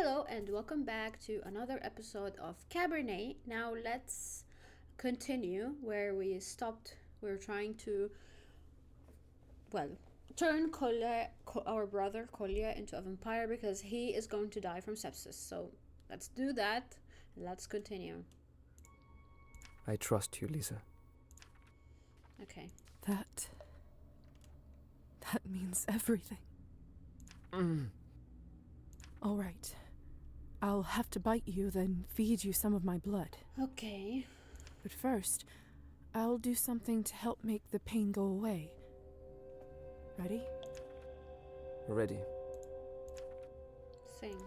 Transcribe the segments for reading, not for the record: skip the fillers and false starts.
Hello and welcome back to another episode of Cabernet. Now let's continue where we stopped. We're trying to, turn our brother Kolya into a vampire because he is going to die from sepsis. So let's do that. Let's continue. I trust you, Lisa. Okay. That means everything. All right. I'll have to bite you, then feed you some of my blood. Okay. But first, I'll do something to help make the pain go away. Ready? Ready. Sing.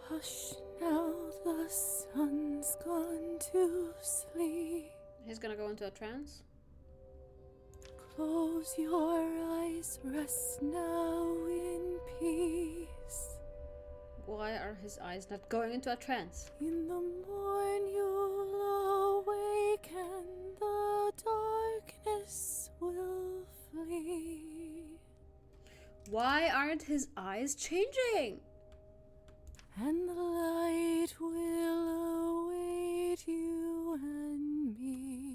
Hush now, the sun's gone to sleep. He's gonna go into a trance. Close your eyes, rest now in peace. Why are his eyes not going into a trance? In the morn you'll awake and the darkness will flee. Why aren't his eyes changing? And the light will await you and me.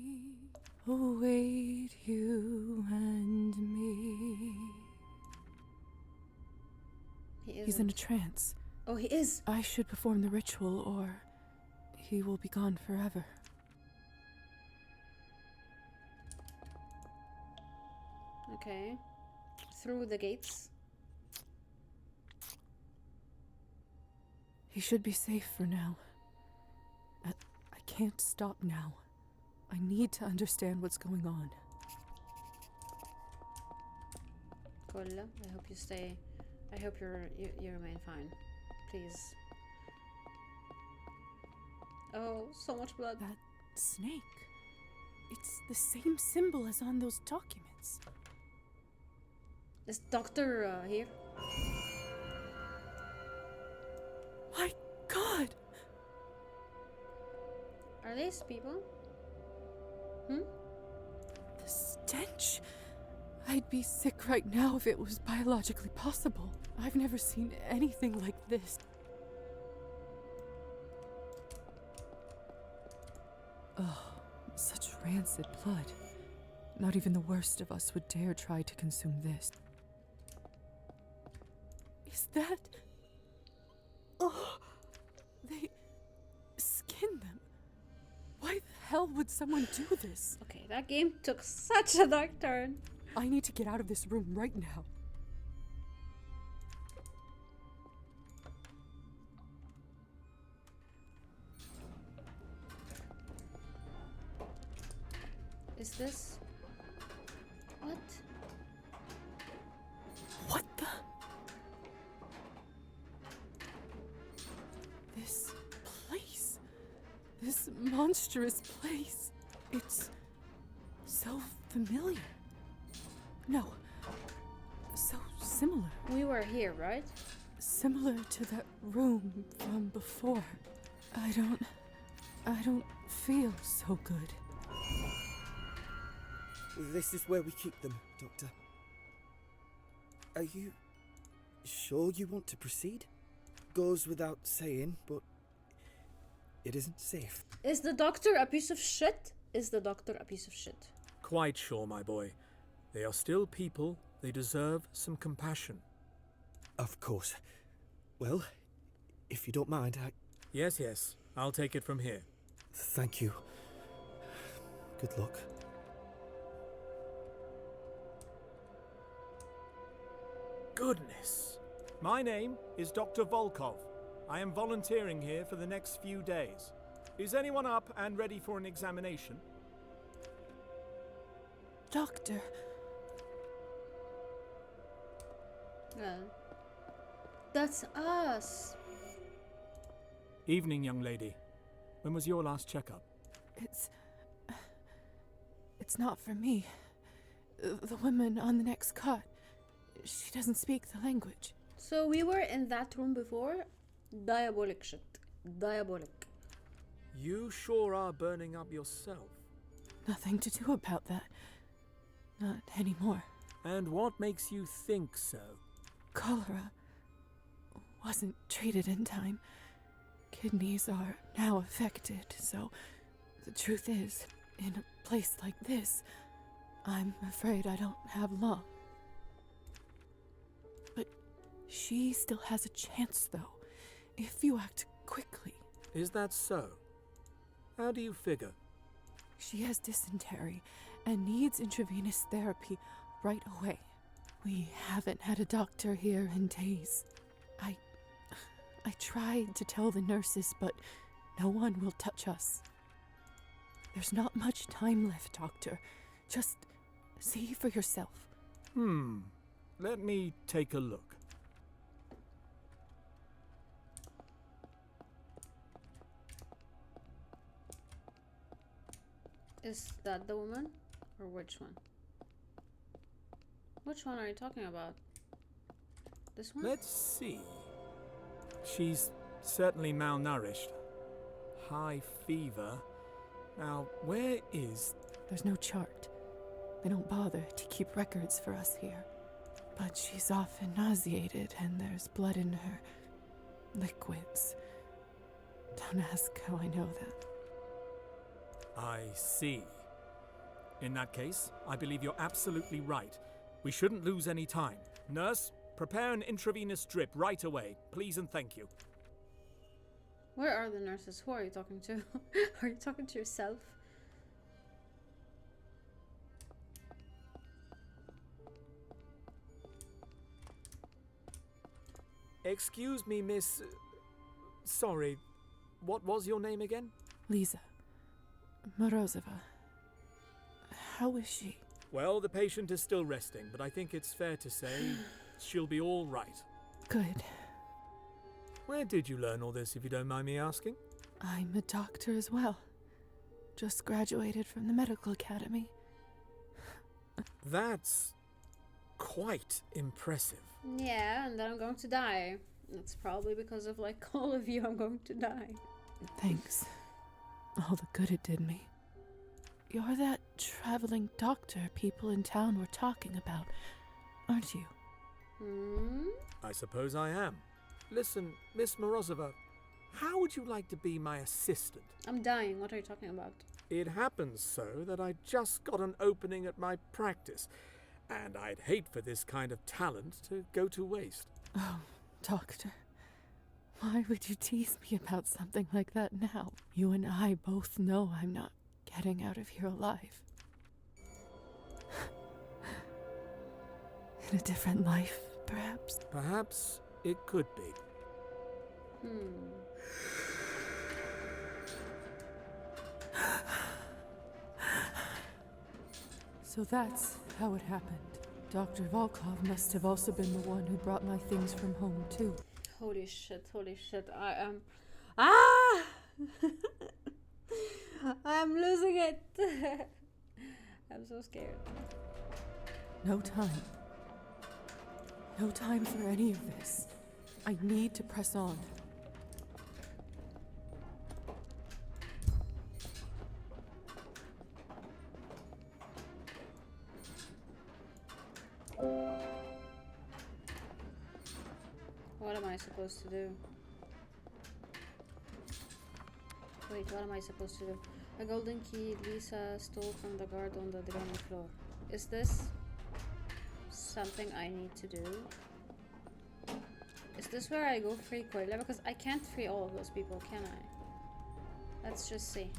Await you and me. He's in a trance. Oh, he is. I should perform the ritual or he will be gone forever. Okay. Through the gates. He should be safe for now. I can't stop now. I need to understand what's going on. Kolla, I hope you stay. I hope you remain fine. Please. Oh, so much blood. That snake. It's the same symbol as on those documents. Is Doctor here? My God! Are these people? Hmm? The stench. I'd be sick right now if it was biologically possible. I've never seen anything like this. Oh, such rancid blood. Not even the worst of us would dare try to consume this. Is that... Oh, they skinned them. Why the hell would someone do this? Okay, that game took such a dark turn. I need to get out of this room right now. Is this... What? What the? This place. This monstrous place. It's so familiar. No. So similar. We were here, right? Similar to that room from before. I don't feel so good. This is where we keep them, Doctor. Are you sure you want to proceed? Goes without saying, but it isn't safe. Is the doctor a piece of shit? Is the doctor a piece of shit? Quite sure, my boy. They are still people. They deserve some compassion. Of course. Well, if you don't mind, Yes. I'll take it from here. Thank you. Good luck. Goodness. My name is Dr. Volkov. I am volunteering here for the next few days. Is anyone up and ready for an examination? Doctor, That's us. Evening, young lady. When was your last checkup? it's not for me. The woman on the next cot, she doesn't speak the language. So we were in that room before? Diabolic shit. Diabolic. You sure are burning up yourself. Nothing to do about that. Not anymore. And what makes you think so? Cholera. wasn't treated in time. Kidneys are now affected, so the truth is, in a place like this, I'm afraid I don't have long. But she still has a chance, though, if you act quickly. Is that so? How do you figure? She has dysentery and needs intravenous therapy right away. We haven't had a doctor here in days. I tried to tell the nurses, but no one will touch us. There's not much time left, Doctor. Just see for yourself. Let me take a look. Is that the woman? Or which one? Which one are you talking about? This one? Let's see. She's certainly malnourished. High fever. Now, where is... There's no chart. They don't bother to keep records for us here. But she's often nauseated, and there's blood in her liquids. Don't ask how I know that. I see. In that case, I believe you're absolutely right. We shouldn't lose any time. Nurse, prepare an intravenous drip right away. Please and thank you. Where are the nurses? Who are you talking to? Are you talking to yourself? Excuse me, miss... sorry. What was your name again? Lisa. Morozova. How is she? Well, the patient is still resting, but I think it's fair to say she'll be all right. Good. Where did you learn all this, if you don't mind me asking? I'm a doctor as well. Just graduated from the medical academy. That's quite impressive. Yeah, and then I'm going to die. It's probably because of, like, all of you, I'm going to die. Thanks. All the good it did me. You're that traveling doctor people in town were talking about, aren't you? I suppose I am. Listen, Miss Morozova, how would you like to be my assistant? I'm dying. What are you talking about? It happens so that I just got an opening at my practice, and I'd hate for this kind of talent to go to waste. Oh, doctor. Why would you tease me about something like that now? You and I both know I'm not getting out of here alive. In a different life, perhaps? Perhaps it could be. So that's how it happened. Dr. Volkov must have also been the one who brought my things from home, too. Holy shit, I am... Ah! I'm losing it. I'm so scared. No time. No time for any of this. I need to press on. What am I supposed to do? Wait, what am I supposed to do? A golden key Lisa stole from the guard on the ground floor. Is this something I need to do? Is this where I go free Koila? Because I can't free all of those people, can I? Let's just see.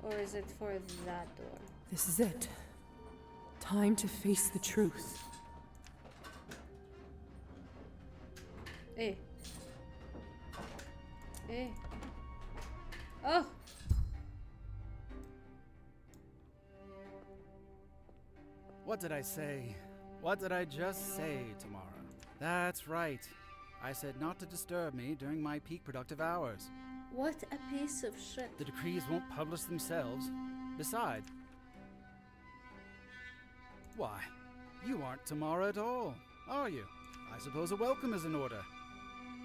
Or is it for that door? This is it. Time to face the truth. Hey. Hey. Oh! What did I say? What did I just say, Tamara? That's right. I said not to disturb me during my peak productive hours. What a piece of shit. The decrees won't publish themselves. Besides... Why, you aren't Tamara at all, are you? I suppose a welcome is in order.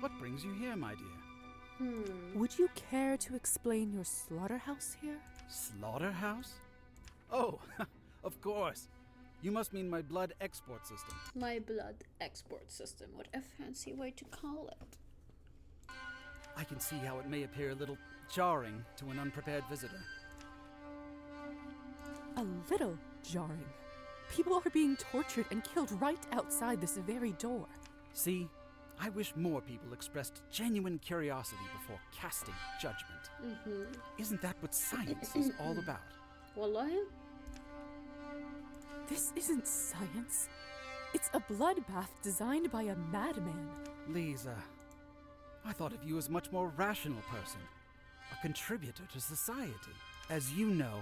What brings you here, my dear? Would you care to explain your slaughterhouse here? Slaughterhouse? Oh, of course. You must mean my blood export system. My blood export system. What a fancy way to call it. I can see how it may appear a little jarring to an unprepared visitor. A little jarring. People are being tortured and killed right outside this very door. See, I wish more people expressed genuine curiosity before casting judgment. Isn't that what science is all about? Wallahi? This isn't science. It's a bloodbath designed by a madman. Lisa, I thought of you as a much more rational person, a contributor to society. As you know,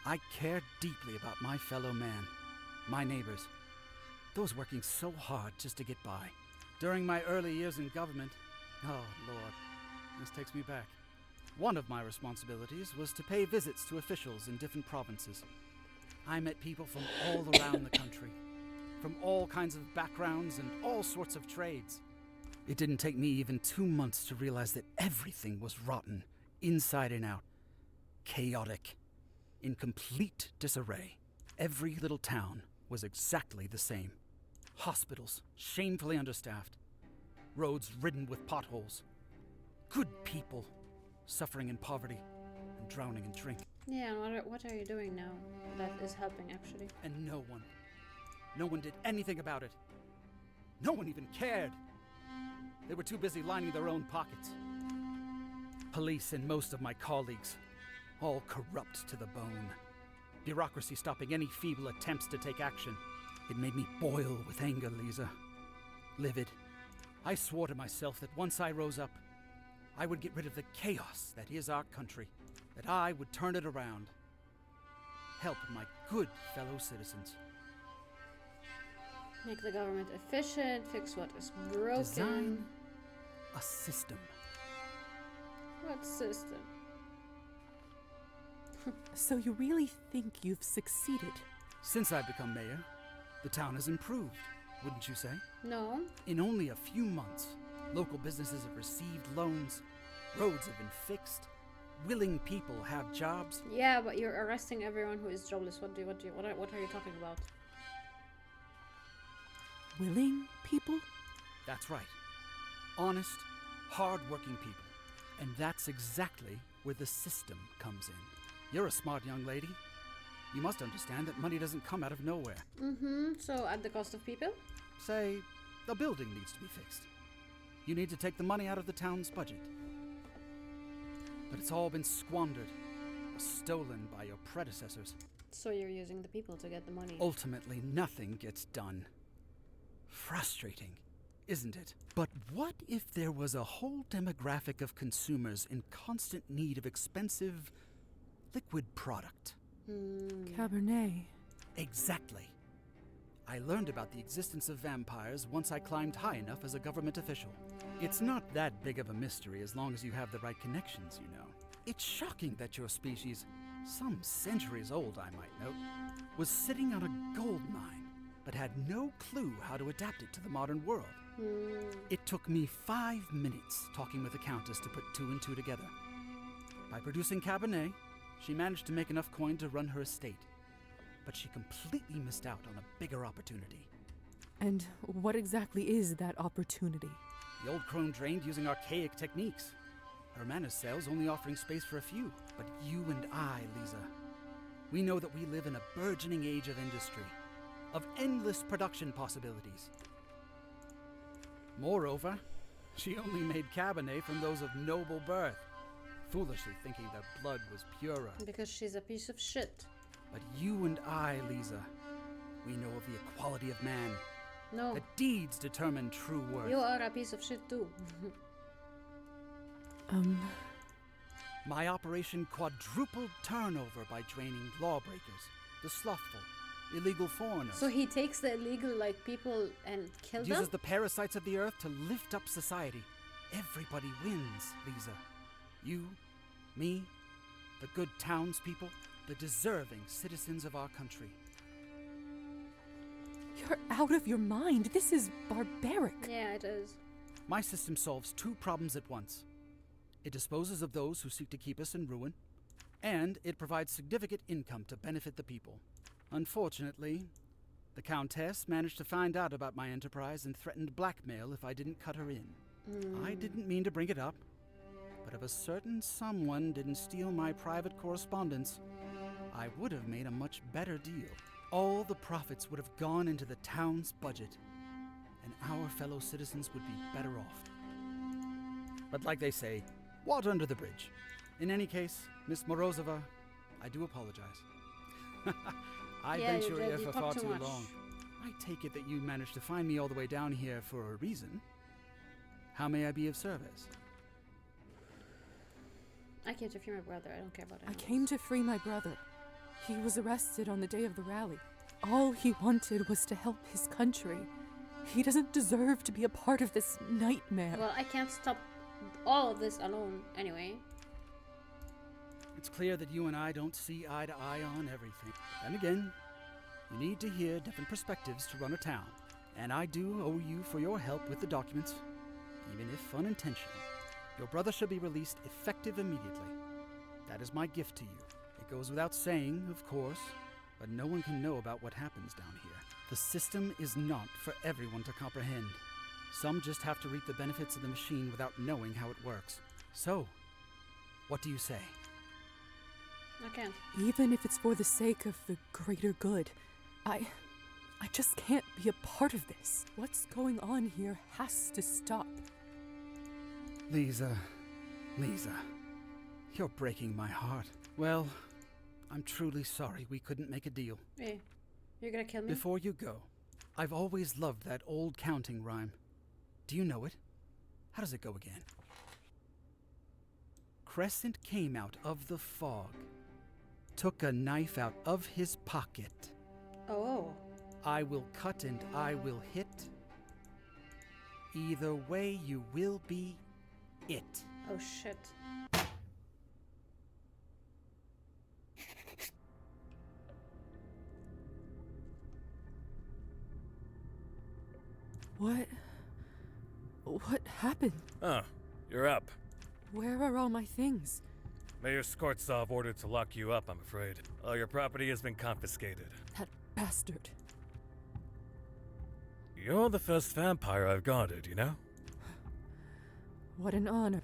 I care deeply about my fellow man, my neighbors, those working so hard just to get by. During my early years in government, oh Lord, this takes me back. One of my responsibilities was to pay visits to officials in different provinces. I met people from all around the country, from all kinds of backgrounds and all sorts of trades. It didn't take me even 2 months to realize that everything was rotten, inside and out, chaotic, in complete disarray. Every little town was exactly the same. Hospitals shamefully understaffed, roads ridden with potholes, good people suffering in poverty and drowning in drink. Yeah, and what are you doing now that is helping actually? And no one did anything about it. No one even cared. They were too busy lining their own pockets. Police and most of my colleagues, all corrupt to the bone. Bureaucracy stopping any feeble attempts to take action. It made me boil with anger, Lisa. Livid. I swore to myself that once I rose up, I would get rid of the chaos that is our country, that I would turn it around. Help my good fellow citizens. Make the government efficient, fix what is broken. Design a system. What system? So you really think you've succeeded? Since I've become mayor, the town has improved, wouldn't you say? No. In only a few months, local businesses have received loans, roads have been fixed, willing people have jobs. Yeah, but you're arresting everyone who is jobless. What are you talking about? Willing people? That's right. Honest, hard-working people. And that's exactly where the system comes in. You're a smart young lady. You must understand that money doesn't come out of nowhere. So at the cost of people? Say, a building needs to be fixed. You need to take the money out of the town's budget. But it's all been squandered or stolen by your predecessors. So you're using the people to get the money. Ultimately, nothing gets done. Frustrating, isn't it? But what if there was a whole demographic of consumers in constant need of expensive liquid product? Cabernet. Exactly. I learned about the existence of vampires once I climbed high enough as a government official. It's not that big of a mystery as long as you have the right connections, you know. It's shocking that your species, some centuries old I might note, was sitting on a gold mine, but had no clue how to adapt it to the modern world. It took me 5 minutes talking with the Countess to put 2 and 2 together. By producing Cabernet, she managed to make enough coin to run her estate. But she completely missed out on a bigger opportunity. And what exactly is that opportunity? The old crone drained using archaic techniques. Her manor sales only offering space for a few. But you and I, Lisa, we know that we live in a burgeoning age of industry, of endless production possibilities. Moreover, she only made Cabernet from those of noble birth, foolishly thinking their blood was purer. Because she's a piece of shit. But you and I, Lisa, we know of the equality of man. No. That deeds determine true worth. You are a piece of shit too. My operation quadrupled turnover by draining lawbreakers, the slothful, illegal foreigners. So he takes the illegal people and kills them? Uses the parasites of the earth to lift up society. Everybody wins, Lisa. You, me, the good townspeople, the deserving citizens of our country. You're out of your mind. This is barbaric. Yeah, it is. My system solves 2 problems at once. It disposes of those who seek to keep us in ruin, And it provides significant income to benefit the people. Unfortunately, the Countess managed to find out about my enterprise and threatened blackmail if I didn't cut her in. I didn't mean to bring it up, but if a certain someone didn't steal my private correspondence, I would have made a much better deal. All the profits would have gone into the town's budget, and our fellow citizens would be better off. But like they say, water under the bridge. In any case, Miss Morozova, I do apologize. I've Yeah, been you here did. You for far talked too too much. long. I take it that you managed to find me all the way down here for a reason. How may I be of service? I came to free my brother. I don't care about I animals. came to free my brother. He was arrested on the day of the rally. All he wanted was to help his country. He doesn't deserve to be a part of this nightmare. Well, I can't stop all of this alone anyway. It's clear that you and I don't see eye to eye on everything. Then again, you need to hear different perspectives to run a town. And I do owe you for your help with the documents, even if unintentional. Your brother shall be released effective immediately. That is my gift to you. It goes without saying, of course, but no one can know about what happens down here. The system is not for everyone to comprehend. Some just have to reap the benefits of the machine without knowing how it works. So, what do you say? I can't. Even if it's for the sake of the greater good, I just can't be a part of this. What's going on here has to stop. Lisa, you're breaking my heart. Well, I'm truly sorry we couldn't make a deal. Hey, you're gonna kill me? Before you go, I've always loved that old counting rhyme. Do you know it? How does it go again? Crescent came out of the fog, took a knife out of his pocket. Oh. I will cut and I will hit. Either way, you will be it. Oh shit. What happened? Oh, you're up. Where are all my things? Mayor Skortsov ordered to lock you up, I'm afraid. All your property has been confiscated. That bastard. You're the first vampire I've guarded, you know? What an honor.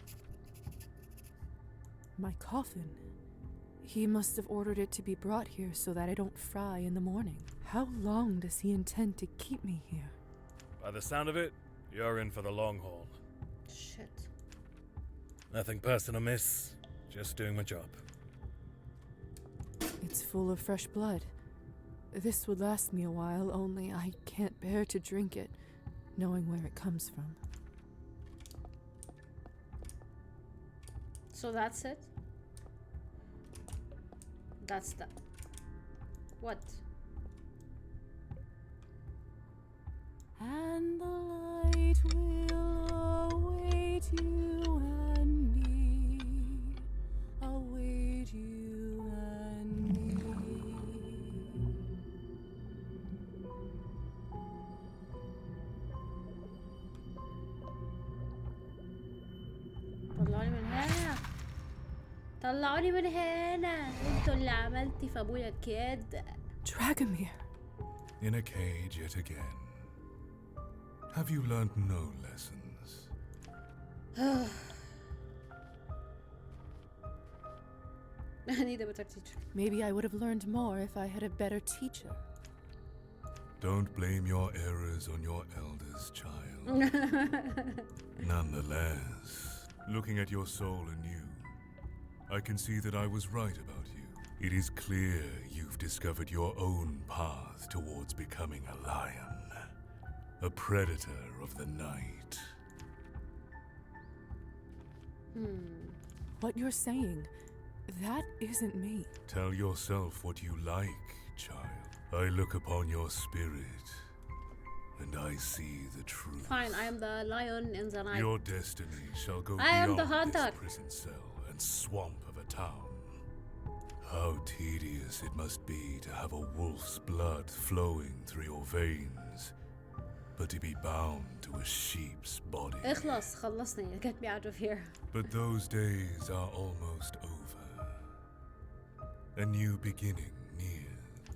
My coffin. He must have ordered it to be brought here so that I don't fry in the morning. How long does he intend to keep me here? By the sound of it, you're in for the long haul. Shit. Nothing personal, miss. Just doing my job. It's full of fresh blood. This would last me a while, only I can't bear to drink it, knowing where it comes from. So that's it? That's the... What? And the light will await you and me, await you and me. طلعوني من هنا. طلعوني من هنا. انتوا اللي عملتي في ابويا كده. Dragomir. In a cage yet again. Have you learned no lessons? I need a better teacher. Maybe I would have learned more if I had a better teacher. Don't blame your errors on your elders, child. Nonetheless, looking at your soul anew, I can see that I was right about you. It is clear you've discovered your own path towards becoming a lion, a predator of the night. What you're saying, that isn't me. Tell yourself what you like, child. I look upon your spirit, and I see the truth. Fine, I am the lion in the night. Your destiny shall go I am beyond the hunter. this prison cell and swamp of a town. How tedious it must be to have a wolf's blood flowing through your veins, but to be bound to a sheep's body. اخلص خلصني. Get me out of here. But those days are almost over. A new beginning near.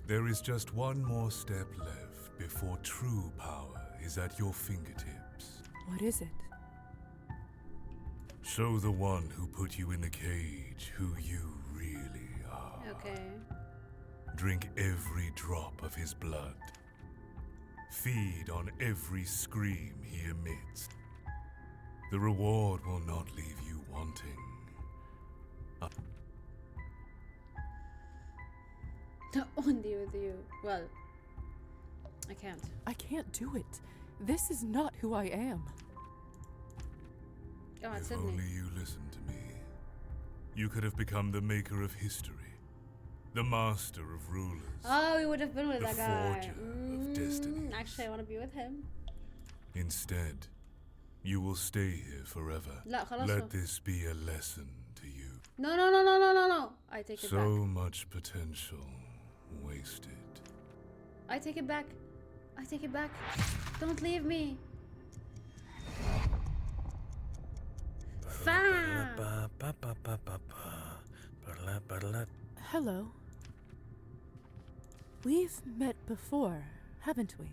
There is just one more step left before true power is at your fingertips. What is it? Show the one who put you in the cage who you really are. Okay. Drink every drop of his blood. Feed on every scream he emits. The reward will not leave you wanting. Only with you. Well, I can't. I can't do it. This is not who I am. Oh, it's If Sydney. only you listened to me, you could have become the maker of history, the master of rulers. Oh, we would have been with The that guy. forger of destinies. Actually, I want to be with him. Instead, you will stay here forever. لا خلاص. Let this be a lesson to you. No, no, no, no, no, no, no. I take it So back. much potential wasted. I take it back. I take it back. Don't leave me. Fam. Hello. We've met before, haven't we?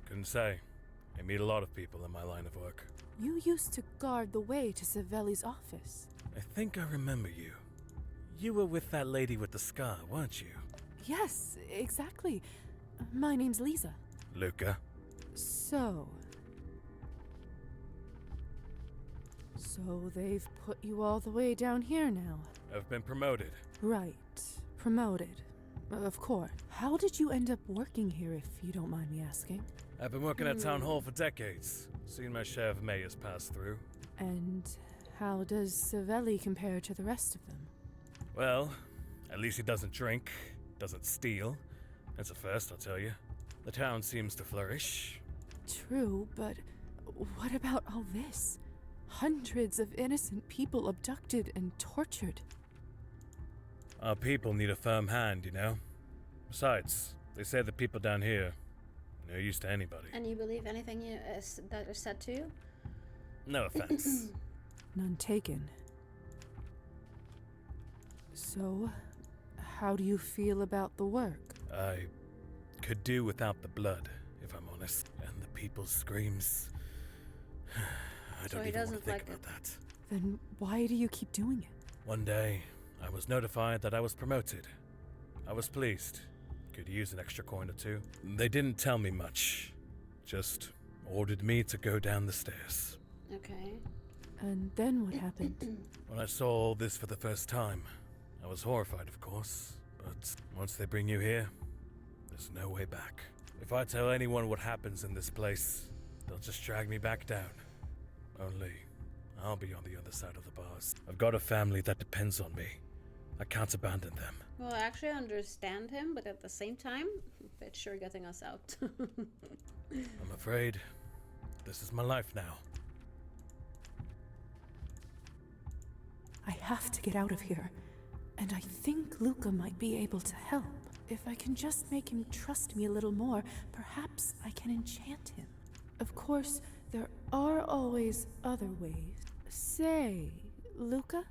Couldn't say. I meet a lot of people in my line of work. You used to guard the way to Savelli's office. I think I remember you. You were with that lady with the scar, weren't you? Yes, exactly. My name's Lisa. Luca. So they've put you all the way down here now. I've been promoted. Right. Promoted. Of course. How did you end up working here, if you don't mind me asking? I've been working at Town Hall for decades. Seen my share of mayors pass through. And how does Savelli compare to the rest of them? Well, at least he doesn't drink, doesn't steal. That's a first, I'll tell you. The town seems to flourish. True, but what about all this? Hundreds of innocent people abducted and tortured. Our people need a firm hand, you know? Besides, they say the people down here are no use to anybody. And you believe anything that is said to you? No offense. None taken. So, how do you feel about the work? I could do without the blood, if I'm honest. And the people's screams. I So don't he even want to doesn't think like about it. that. Then why do you keep doing it? One day, I was notified that I was promoted. I was pleased. Could use an extra coin or two. They didn't tell me much. Just ordered me to go down the stairs. Okay. And then what happened? When I saw all this for the first time, I was horrified, of course. But once they bring you here, there's no way back. If I tell anyone what happens in this place, they'll just drag me back down. Only, I'll be on the other side of the bars. I've got a family that depends on me. I can't abandon them. Well, I actually understand him, but at the same time, it's sure getting us out. I'm afraid this is my life now. I have to get out of here. And I think Luca might be able to help. If I can just make him trust me a little more, perhaps I can enchant him. Of course, there are always other ways. Say, Luca?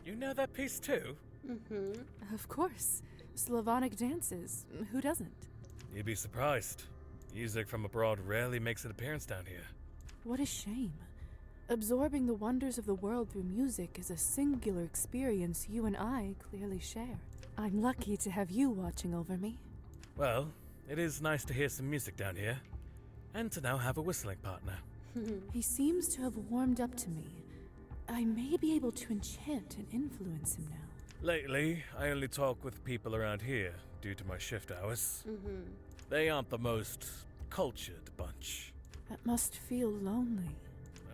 You know that piece too? Mm-hmm. Of course. Slavonic dances. Who doesn't? You'd be surprised. Music from abroad rarely makes an appearance down here. What a shame. Absorbing the wonders of the world through music is a singular experience you and I clearly share. I'm lucky to have you watching over me. Well, it is nice to hear some music down here. And to now have a whistling partner. He seems to have warmed up to me. I may be able to enchant and influence him now. Lately, I only talk with people around here due to my shift hours. Mm-hmm. They aren't the most cultured bunch. That must feel lonely.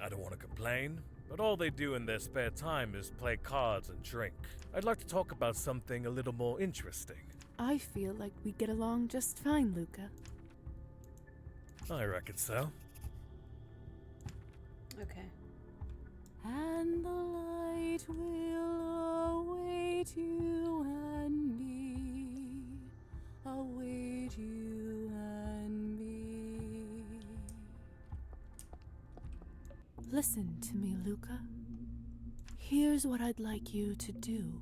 I don't want to complain, but all they do in their spare time is play cards and drink. I'd like to talk about something a little more interesting. I feel like we get along just fine, Luca. I reckon so. Okay. And the light will await you and me. Await you Listen to me, Luca. Here's what I'd like you to do.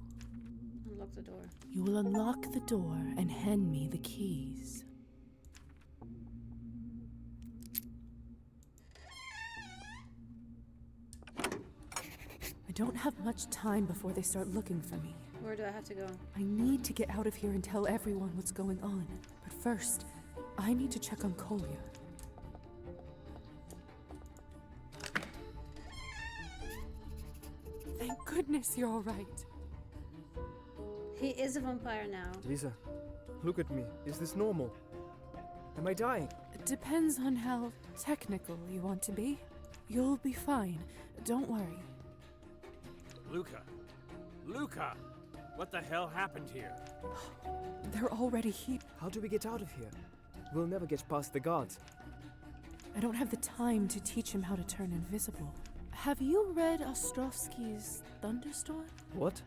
Unlock the door. You will unlock the door and hand me the keys. I don't have much time before they start looking for me. Where do I have to go? I need to get out of here and tell everyone what's going on. But first, I need to check on Kolya. Thank goodness you're all right. He is a vampire now. Lisa, look at me. Is this normal? Am I dying? It depends on how technical you want to be. You'll be fine. Don't worry. Luca! Luca! What the hell happened here? They're already here. How do we get out of here? We'll never get past the guards. I don't have the time to teach him how to turn invisible. Have you read Ostrovsky's Thunderstorm? What?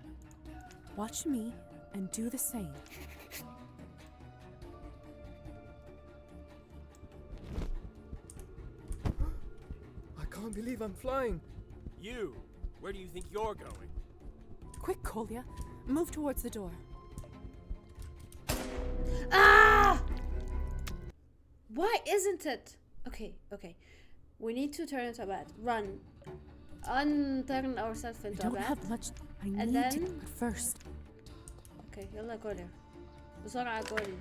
Watch me and do the same. I can't believe I'm flying. You! Where do you think you're going? Quick, Kolya. Move towards the door. Ah! Why isn't it? Okay. We need to turn into a bat. Run. Unturn ourselves I into a don't bat. have much. I And need to. then- But first, Okay, يلا قولي. بسرعة قولي.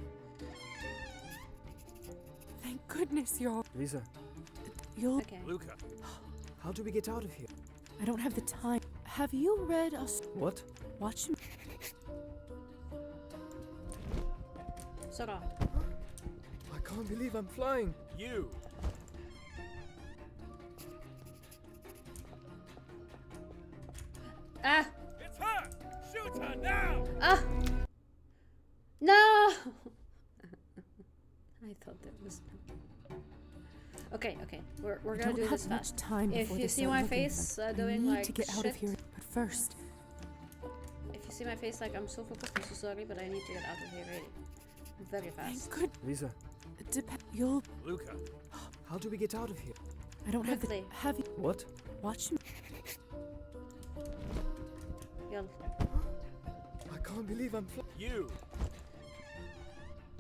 thank goodness you're all. Lisa, You'll. Okay. Luca! how do we get out of here? I don't have the time. Have you read What? Watch me. بسرعة. I can't believe I'm flying. You! Ah! It's her! Shoot her now! Ah! No! I thought that was. Okay. We're I gonna don't do have this much fast. time If before you they see start my looking face for me. doing I need like to get out of shit. here. But first, If you see my face like I'm so focused, I'm so sorry, but I need to get out of here really. Very thank fast. good. Lisa, You'll. Luca! how do we get out of here? I don't have the. Quickly. Have you. What? Watch me. يلا. I can't believe I'm flying. You!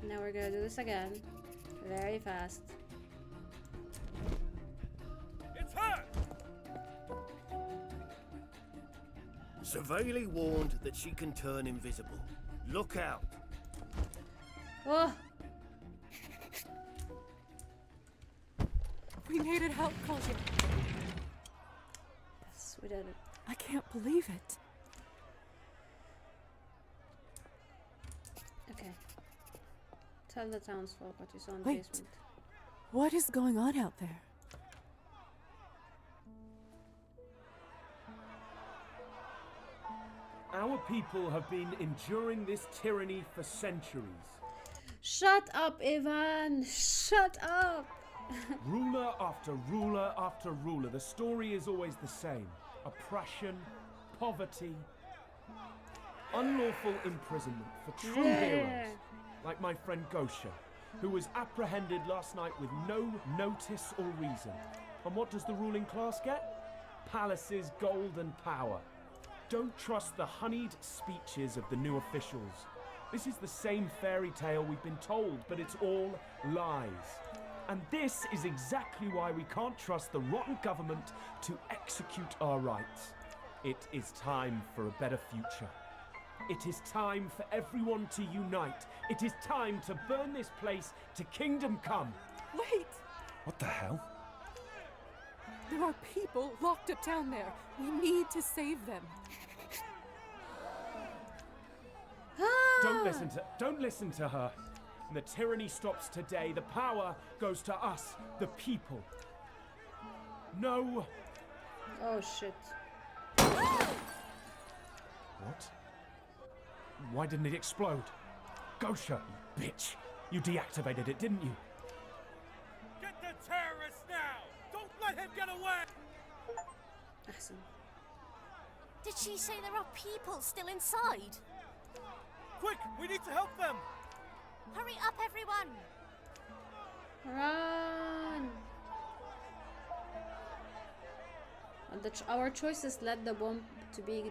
Now we're gonna do this again. Very fast. It's her! Severely warned that she can turn invisible. Look out! Oh! We made it out, Kolya. Yes, we did it. I can't believe it. Okay. Tell the townsfolk what you saw in the Wait. basement. What is going on out there? Our people have been enduring this tyranny for centuries. Shut up, Ivan! Shut up! Ruler after ruler after ruler. The story is always the same. Oppression, poverty, unlawful imprisonment for true Yeah. heroes, like my friend Gosha, who was apprehended last night with no notice or reason. And what does the ruling class get? Palaces, gold and power. Don't trust the honeyed speeches of the new officials. This is the same fairy tale we've been told, but it's all lies. And this is exactly why we can't trust the rotten government to execute our rights. It is time for a better future. It is time for everyone to unite. It is time to burn this place to kingdom come. Wait! What the hell? There are people locked up down there. We need to save them. Don't listen to her. The tyranny stops today. The power goes to us, the people. No. Oh shit. What? Why didn't it explode? Gosha, you bitch. You deactivated it, didn't you? Get the terrorists now! Don't let him get away! Awesome. Did she say there are people still inside? Quick! We need to help them! Hurry up, everyone! Run! our choices led the bomb to being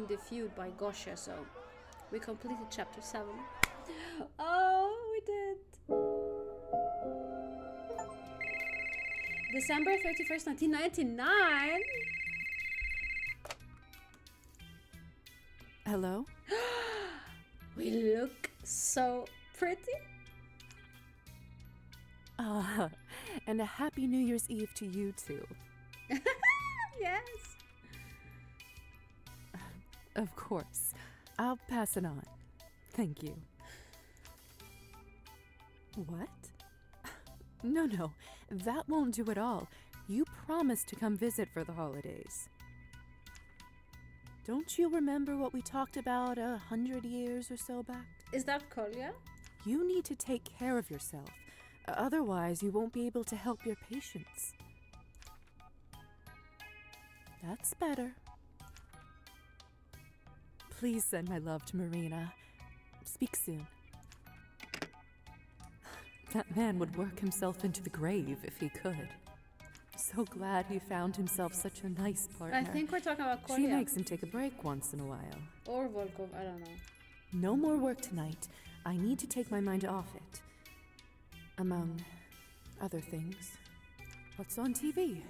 defused by Gosha, so we completed chapter 7. Oh, we did. December 31st, 1999. Hello? We look so pretty. And a happy New Year's Eve to you too. Yes. Of course. I'll pass it on. Thank you. What? No. That won't do at all. You promised to come visit for the holidays. Don't you remember what we talked about 100 years or so back? Is that Kolya? You need to take care of yourself. Otherwise, you won't be able to help your patients. That's better. Please send my love to Marina. Speak soon. That man would work himself into the grave if he could. So glad he found himself such a nice partner. I think we're talking about Kolya. She makes him take a break once in a while. Or Volkov, I don't know. No more work tonight. I need to take my mind off it. Among other things. What's on TV?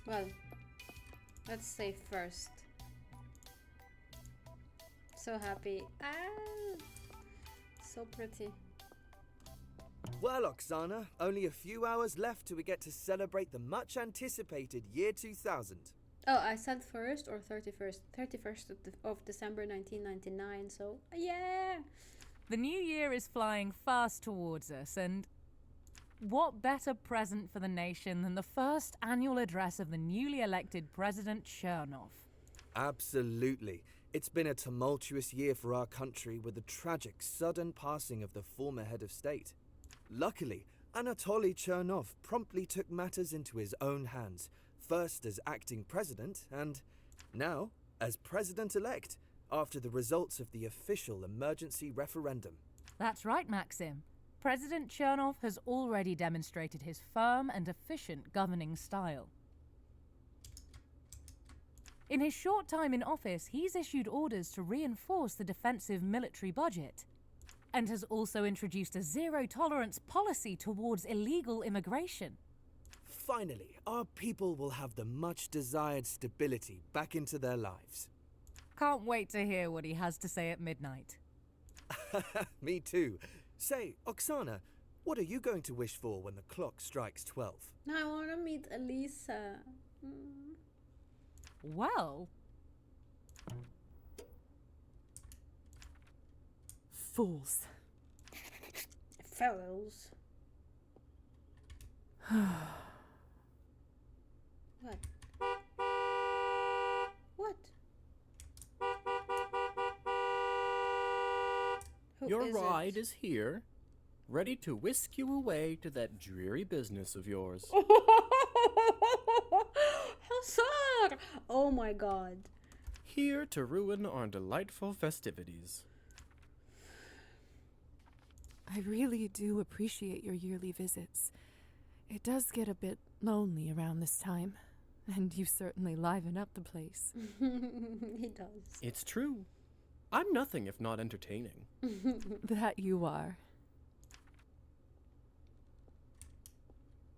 Well, let's say first. So happy. Ah, so pretty. Well, Oksana, only a few hours left till we get to celebrate the much anticipated year 2000. Oh, I said first or 31st? 31st of December 1999, so yeah! The new year is flying fast towards us, and what better present for the nation than the first annual address of the newly elected President Chernov? Absolutely. It's been a tumultuous year for our country with the tragic, sudden passing of the former head of state. Luckily, Anatoly Chernov promptly took matters into his own hands, first as acting president and now as president-elect after the results of the official emergency referendum. That's right, Maxim. President Chernov has already demonstrated his firm and efficient governing style. In his short time in office, he's issued orders to reinforce the defensive military budget, and has also introduced a zero-tolerance policy towards illegal immigration. Finally, our people will have the much-desired stability back into their lives. Can't wait to hear what he has to say at midnight. Me too. Say, Oksana, what are you going to wish for when the clock strikes 12? I want to meet Elisa. Well... Fools. Fellows. What? What? Your ride is here, ready to whisk you away to that dreary business of yours. How sad! Oh my god. Here to ruin our delightful festivities. I really do appreciate your yearly visits. It does get a bit lonely around this time, and you certainly liven up the place. He does. It's true. I'm nothing if not entertaining. That you are.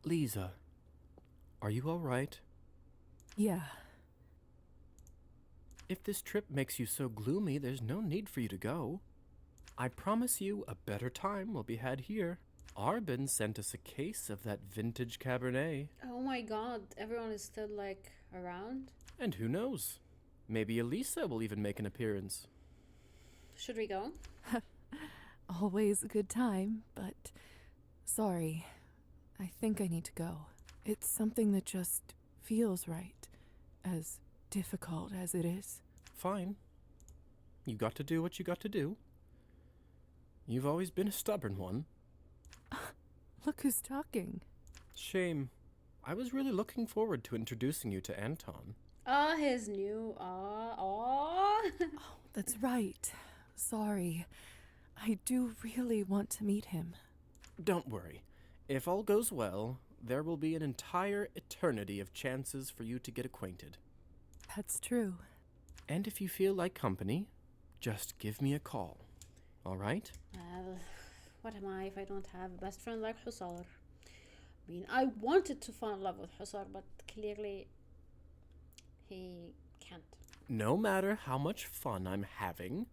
Lisa, are you all right? Yeah. If this trip makes you so gloomy, there's no need for you to go. I promise you a better time will be had here. Arbin sent us a case of that vintage Cabernet. Oh my god, everyone is still like around? And who knows? Maybe Elisa will even make an appearance. Should we go? Always a good time, but sorry. I think I need to go. It's something that just feels right, as difficult as it is. Fine. You got to do what you got to do. You've always been a stubborn one. Look who's talking. Shame. I was really looking forward to introducing you to Anton. His new, Oh, that's right. Sorry. I do really want to meet him. Don't worry. If all goes well, there will be an entire eternity of chances for you to get acquainted. That's true. And if you feel like company, just give me a call. All right? Well, what am I if I don't have a best friend like Husar? I mean, I wanted to fall in love with Husar, but clearly he can't. No matter how much fun I'm having,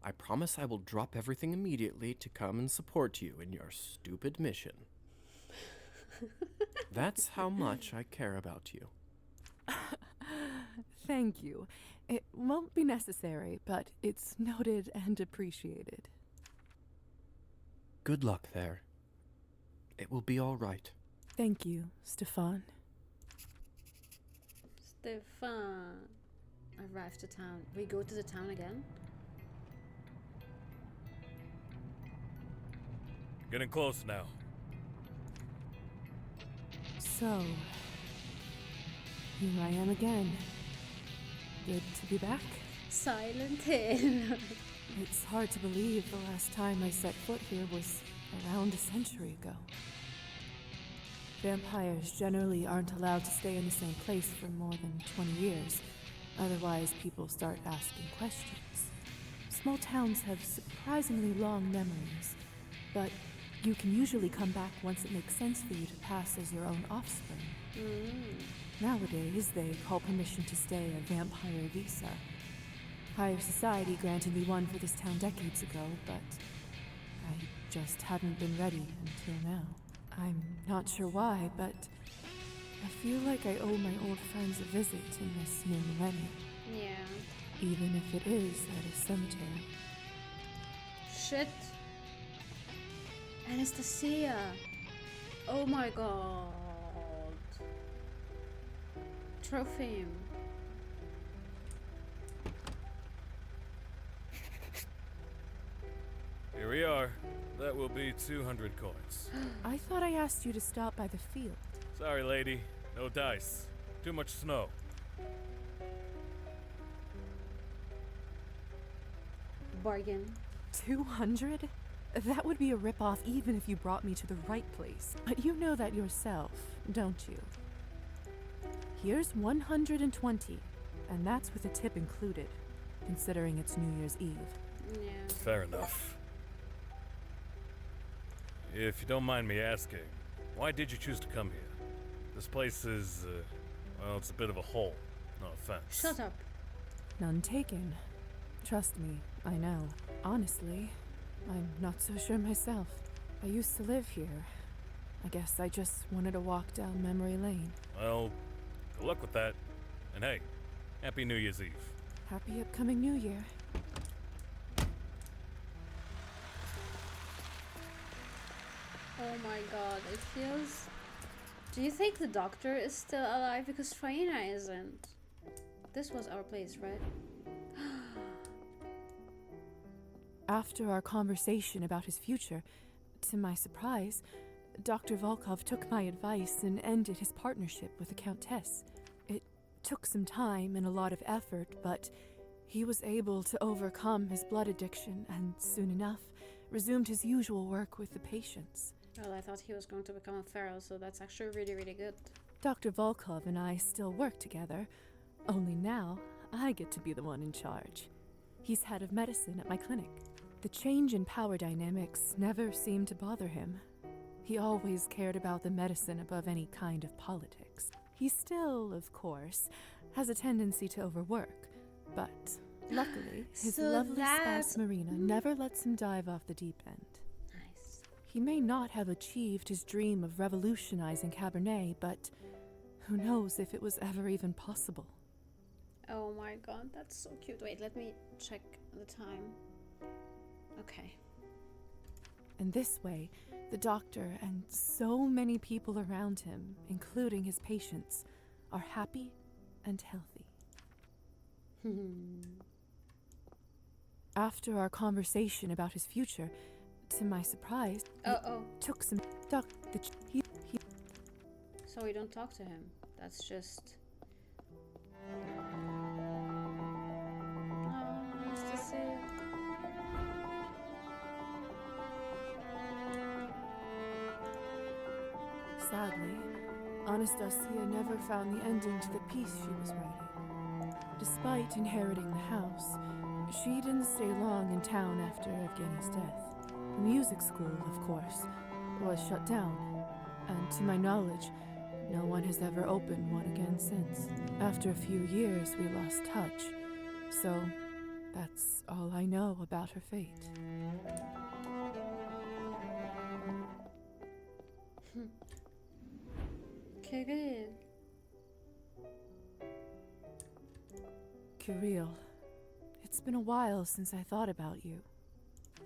I promise I will drop everything immediately to come and support you in your stupid mission. That's how much I care about you. Thank you. It won't be necessary, but it's noted and appreciated. Good luck there. It will be all right. Thank you, Stefan. Stefan arrived to town. We go to the town again? Getting close now. So, here I am again. Good to be back. Silent Hill. It's hard to believe the last time I set foot here was around a century ago. Vampires generally aren't allowed to stay in the same place for more than 20 years. Otherwise, people start asking questions. Small towns have surprisingly long memories, but you can usually come back once it makes sense for you to pass as your own offspring. Nowadays, they call permission to stay a vampire visa. Higher society granted me one for this town decades ago, but I just hadn't been ready until now. I'm not sure why, but I feel like I owe my old friends a visit in this new millennium. Yeah. Even if it is at a cemetery. Shit. Anastasia. Oh my god. Trophy. Here we are. That will be 200 coins. I thought I asked you to stop by the field. Sorry, lady. No dice. Too much snow. Bargain. 200? That would be a ripoff even if you brought me to the right place. But you know that yourself, don't you? Here's 120, and that's with a tip included, considering it's New Year's Eve. Yeah. Fair enough. If you don't mind me asking, why did you choose to come here? This place is, well, it's a bit of a hole. No offense. Shut up. None taken. Trust me, I know. Honestly, I'm not so sure myself. I used to live here. I guess I just wanted to walk down memory lane. Well, good luck with that. And hey, Happy New Year's Eve. Happy upcoming New Year. Oh my god, it feels... Do you think the doctor is still alive? Because Faina isn't. This was our place, right? After our conversation about his future, to my surprise, Dr. Volkov took my advice and ended his partnership with the Countess. It took some time and a lot of effort, but he was able to overcome his blood addiction and soon enough resumed his usual work with the patients. Well, I thought he was going to become a pharaoh, so that's actually really, really good. Dr. Volkov and I still work together, only now I get to be the one in charge. He's head of medicine at my clinic. The change in power dynamics never seemed to bother him. He always cared about the medicine above any kind of politics. He still, of course, has a tendency to overwork, but luckily, his So lovely that's- spouse Marina never lets him dive off the deep end. Nice. He may not have achieved his dream of revolutionizing Cabernet, but who knows if it was ever even possible. Oh my god, that's so cute. Wait, let me check the time. Okay. And this way, the doctor and so many people around him, including his patients, are happy and healthy. After our conversation about his future, to my surprise, took some he So we don't talk to him. That's just... Oh, nice to see you. Sadly, Anastasia never found the ending to the piece she was writing. Despite inheriting the house, she didn't stay long in town after Evgeny's death. The music school, of course, was shut down, and to my knowledge, no one has ever opened one again since. After a few years, we lost touch, so that's all I know about her fate. Kirill. Kirill, it's been a while since I thought about you.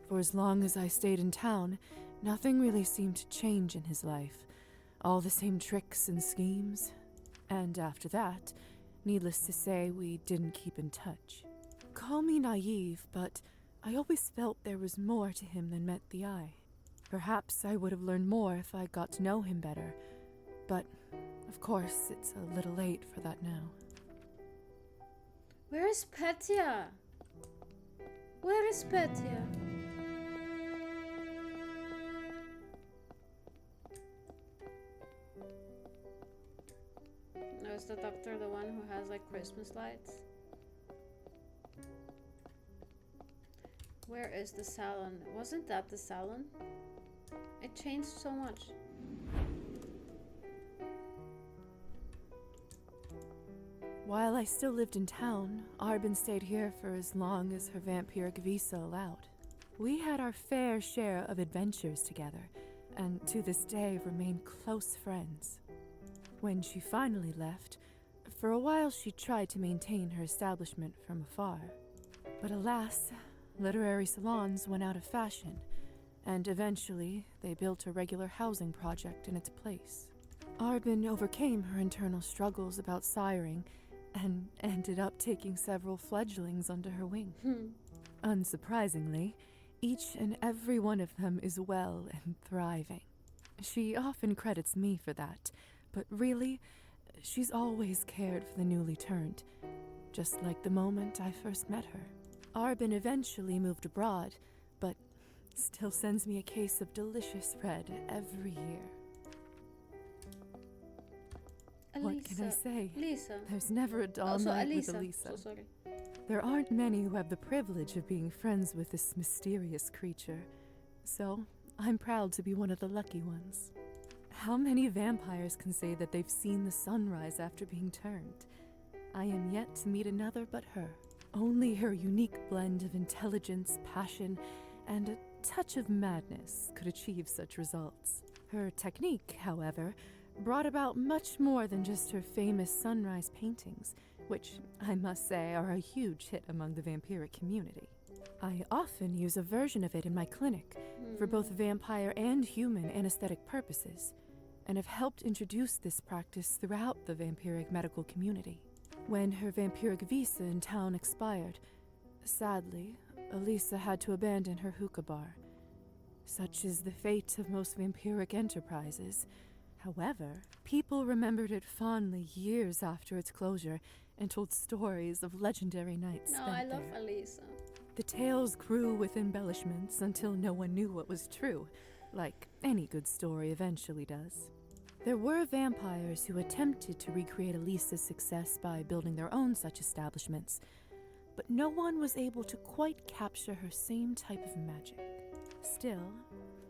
For as long as I stayed in town, nothing really seemed to change in his life. All the same tricks and schemes. And after that, needless to say, we didn't keep in touch. Call me naive, but I always felt there was more to him than met the eye. Perhaps I would have learned more if I got to know him better, but of course it's a little late for that now. Where is Petya? Where is Petya? No, is the doctor the one who has like Christmas lights? Where is the salon? Wasn't that the salon? It changed so much. While I still lived in town, Arbin stayed here for as long as her vampiric visa allowed. We had our fair share of adventures together, and to this day remain close friends. When she finally left, for a while she tried to maintain her establishment from afar. But alas, literary salons went out of fashion, and eventually they built a regular housing project in its place. Arbin overcame her internal struggles about siring and ended up taking several fledglings under her wing. Unsurprisingly, each and every one of them is well and thriving. She often credits me for that, but really, she's always cared for the newly turned, just like the moment I first met her. Arbin eventually moved abroad, but still sends me a case of delicious red every year. What can I say? Lisa. There's never a dull Also, night Elisa. with Elisa. So sorry. There aren't many who have the privilege of being friends with this mysterious creature, so I'm proud to be one of the lucky ones. How many vampires can say that they've seen the sunrise after being turned? I am yet to meet another but her. Only her unique blend of intelligence, passion, and a touch of madness could achieve such results. Her technique, however, brought about much more than just her famous sunrise paintings, which I must say are a huge hit among the vampiric community. I often use a version of it in my clinic for both vampire and human anesthetic purposes, and have helped introduce this practice throughout the vampiric medical community. When her vampiric visa in town expired, sadly, Elisa had to abandon her hookah bar. Such is the fate of most vampiric enterprises. However, people remembered it fondly years after its closure and told stories of legendary nights No, spent I love there. Elisa. The tales grew with embellishments until no one knew what was true, like any good story eventually does. There were vampires who attempted to recreate Elisa's success by building their own such establishments, but no one was able to quite capture her same type of magic. Still,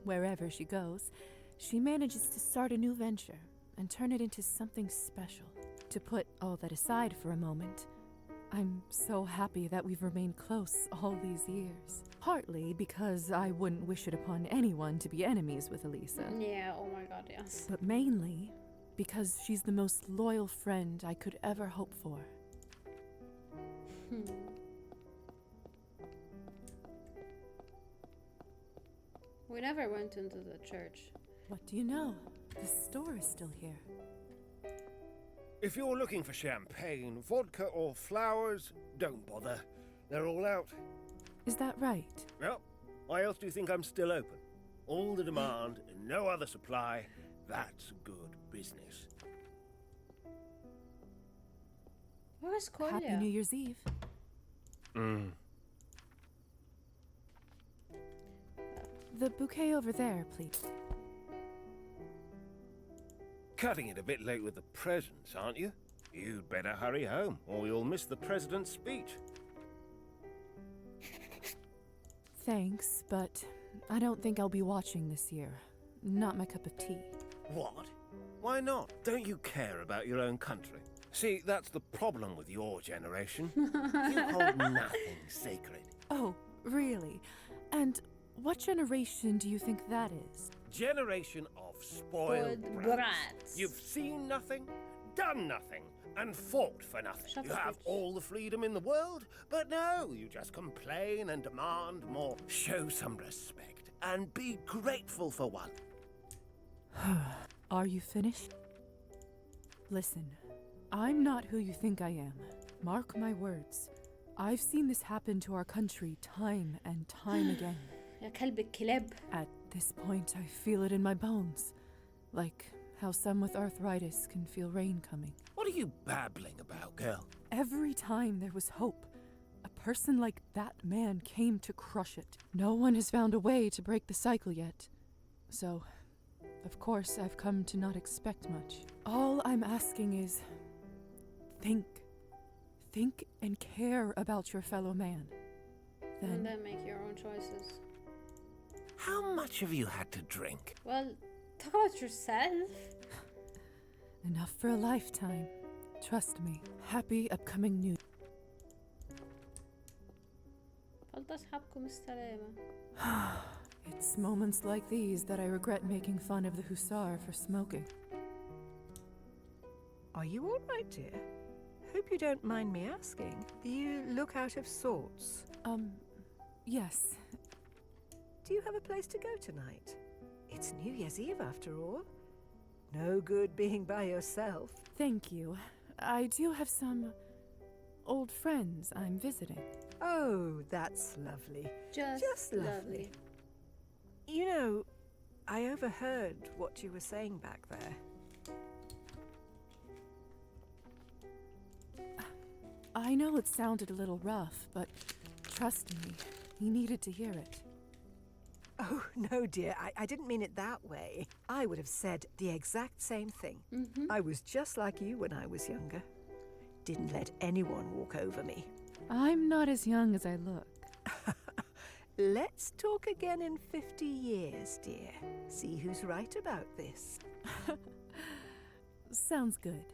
wherever she goes, she manages to start a new venture and turn it into something special. To put all that aside for a moment, I'm so happy that we've remained close all these years. Partly because I wouldn't wish it upon anyone to be enemies with Elisa. Yeah, oh my god, yes. But mainly because she's the most loyal friend I could ever hope for. We never went into the church. What do you know? The store is still here. If you're looking for champagne, vodka, or flowers, don't bother. They're all out. Is that right? Well, why else do you think I'm still open? All the demand and no other supply. That's good business. Where is Kolya? Happy New Year's Eve. The bouquet over there, please. cutting it a bit late with the presents, aren't you? You'd better hurry home, or you'll miss the president's speech. Thanks, but I don't think I'll be watching this year. Not my cup of tea. What? Why not? Don't you care about your own country? See, that's the problem with your generation. You hold nothing sacred. Oh, really? And what generation do you think that is? Generation of spoiled brats. You've seen nothing, done nothing, and fought for nothing. Shut You up, have bitch. all the freedom in the world, but no, you just complain and demand more. Show some respect and be grateful for one. Are you finished? Listen, I'm not who you think I am. Mark my words. I've seen this happen to our country time and time again. يا كلب الكلاب. At this point, I feel it in my bones. Like how some with arthritis can feel rain coming. What are you babbling about, girl? Every time there was hope, a person like that man came to crush it. No one has found a way to break the cycle yet. So, of course, I've come to not expect much. All I'm asking is, think. Think and care about your fellow man. And then make your own choices. How much have you had to drink? Well, talk about yourself. Enough for a lifetime. Trust me. Happy upcoming new. فضل أصحابكم السلامة. It's moments like these that I regret making fun of the hussar for smoking. Are you all right, dear? Hope you don't mind me asking. You look out of sorts. Yes. Do you have a place to go tonight? It's New Year's Eve, after all. No good being by yourself. Thank you. I do have some old friends I'm visiting. Oh, that's lovely. Just lovely. You know, I overheard what you were saying back there. I know it sounded a little rough, but trust me, he needed to hear it. Oh, no, dear, I didn't mean it that way. I would have said the exact same thing. I was just like you when I was younger. Didn't let anyone walk over me. I'm not as young as I look. Let's talk again in 50 years, dear. See who's right about this. Sounds good.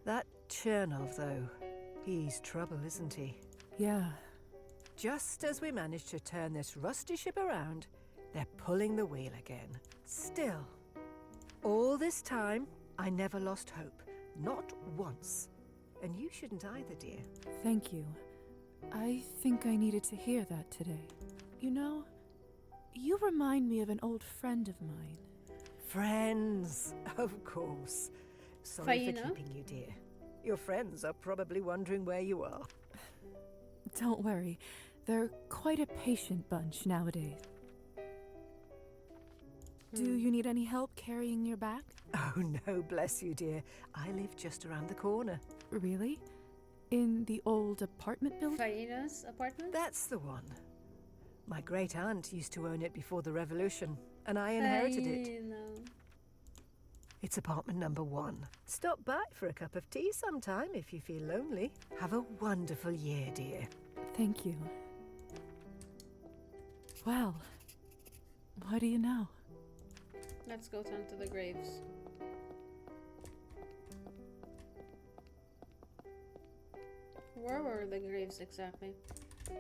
That Chernov, though, he's trouble, isn't he? Yeah. Just as we managed to turn this rusty ship around, they're pulling the wheel again. Still, all this time, I never lost hope. Not once. And you shouldn't either, dear. Thank you. I think I needed to hear that today. You know, you remind me of an old friend of mine. Friends, of course. Sorry for Faina? keeping you, dear. Your friends are probably wondering where you are. Don't worry, they're quite a patient bunch nowadays. Do you need any help carrying your bag? Oh, no, bless you, dear. I live just around the corner. Really? In the old apartment building? Farina's apartment? That's the one. My great-aunt used to own it before the revolution, and I inherited it. Farina. It's apartment number 1. Stop by for a cup of tea sometime if you feel lonely. Have a wonderful year, dear. Thank you. Well, what do you know? Let's go tend to the graves. Where were the graves exactly? I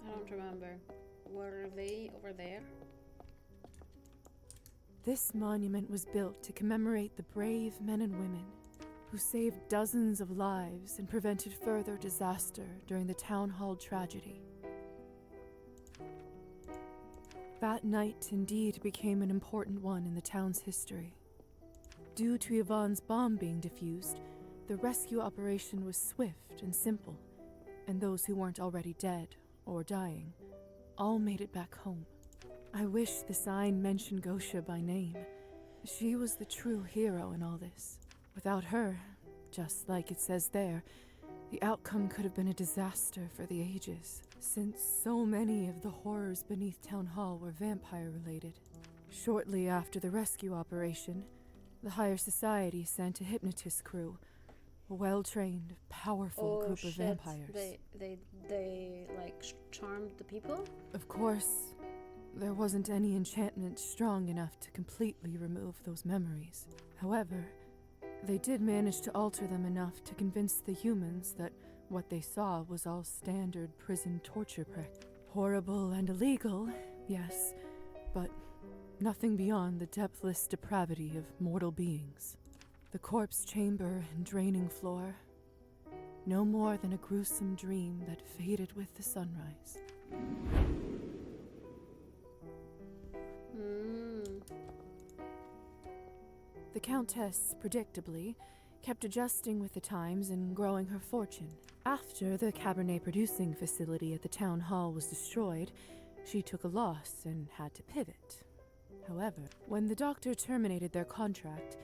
don't remember. Were they over there? This monument was built to commemorate the brave men and women who saved dozens of lives and prevented further disaster during the town hall tragedy. That night indeed became an important one in the town's history. Due to Yvonne's bomb being defused, the rescue operation was swift and simple, and those who weren't already dead or dying all made it back home. I wish the sign mentioned Gosha by name. She was the true hero in all this. Without her, just like it says there, the outcome could have been a disaster for the ages, since so many of the horrors beneath Town Hall were vampire-related. Shortly after the rescue operation, the higher society sent a hypnotist crew, a well-trained, powerful group of vampires. They like charmed the people? Of course, there wasn't any enchantment strong enough to completely remove those memories. However, they did manage to alter them enough to convince the humans that what they saw was all standard prison torture practice. Horrible and illegal, yes, but nothing beyond the depthless depravity of mortal beings. The corpse chamber and draining floor, no more than a gruesome dream that faded with the sunrise. The Countess, predictably, kept adjusting with the times and growing her fortune. After the Cabernet producing facility at the town hall was destroyed, she took a loss and had to pivot. However, when the doctor terminated their contract,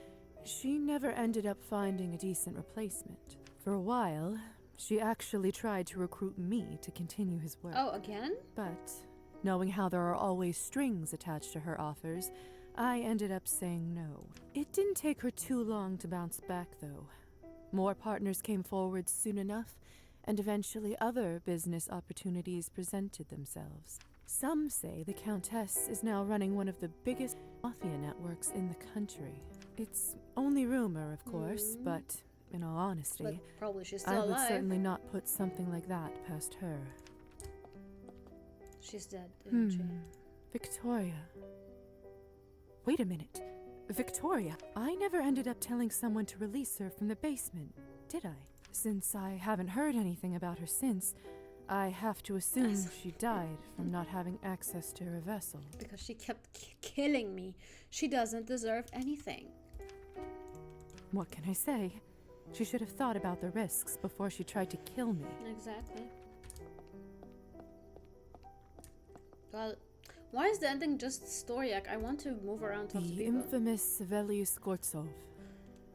she never ended up finding a decent replacement. For a while, she actually tried to recruit me to continue his work. Oh, again? But, knowing how there are always strings attached to her offers, I ended up saying no. It didn't take her too long to bounce back, though. More partners came forward soon enough, and eventually other business opportunities presented themselves. Some say the Countess is now running one of the biggest mafia networks in the country. It's only rumor, of course, but in all honesty, But probably she's still I alive. would certainly not put something like that past her. She's dead, isn't she? Victoria. Wait a minute. Victoria. I never ended up telling someone to release her from the basement, did I? Since I haven't heard anything about her since, I have to assume she died from not having access to her vessel. Because she kept killing me. She doesn't deserve anything. What can I say? She should have thought about the risks before she tried to kill me. Exactly. Well, why is the ending just Storyak? I want to move around, talk to The people. infamous Saveli Skortsov,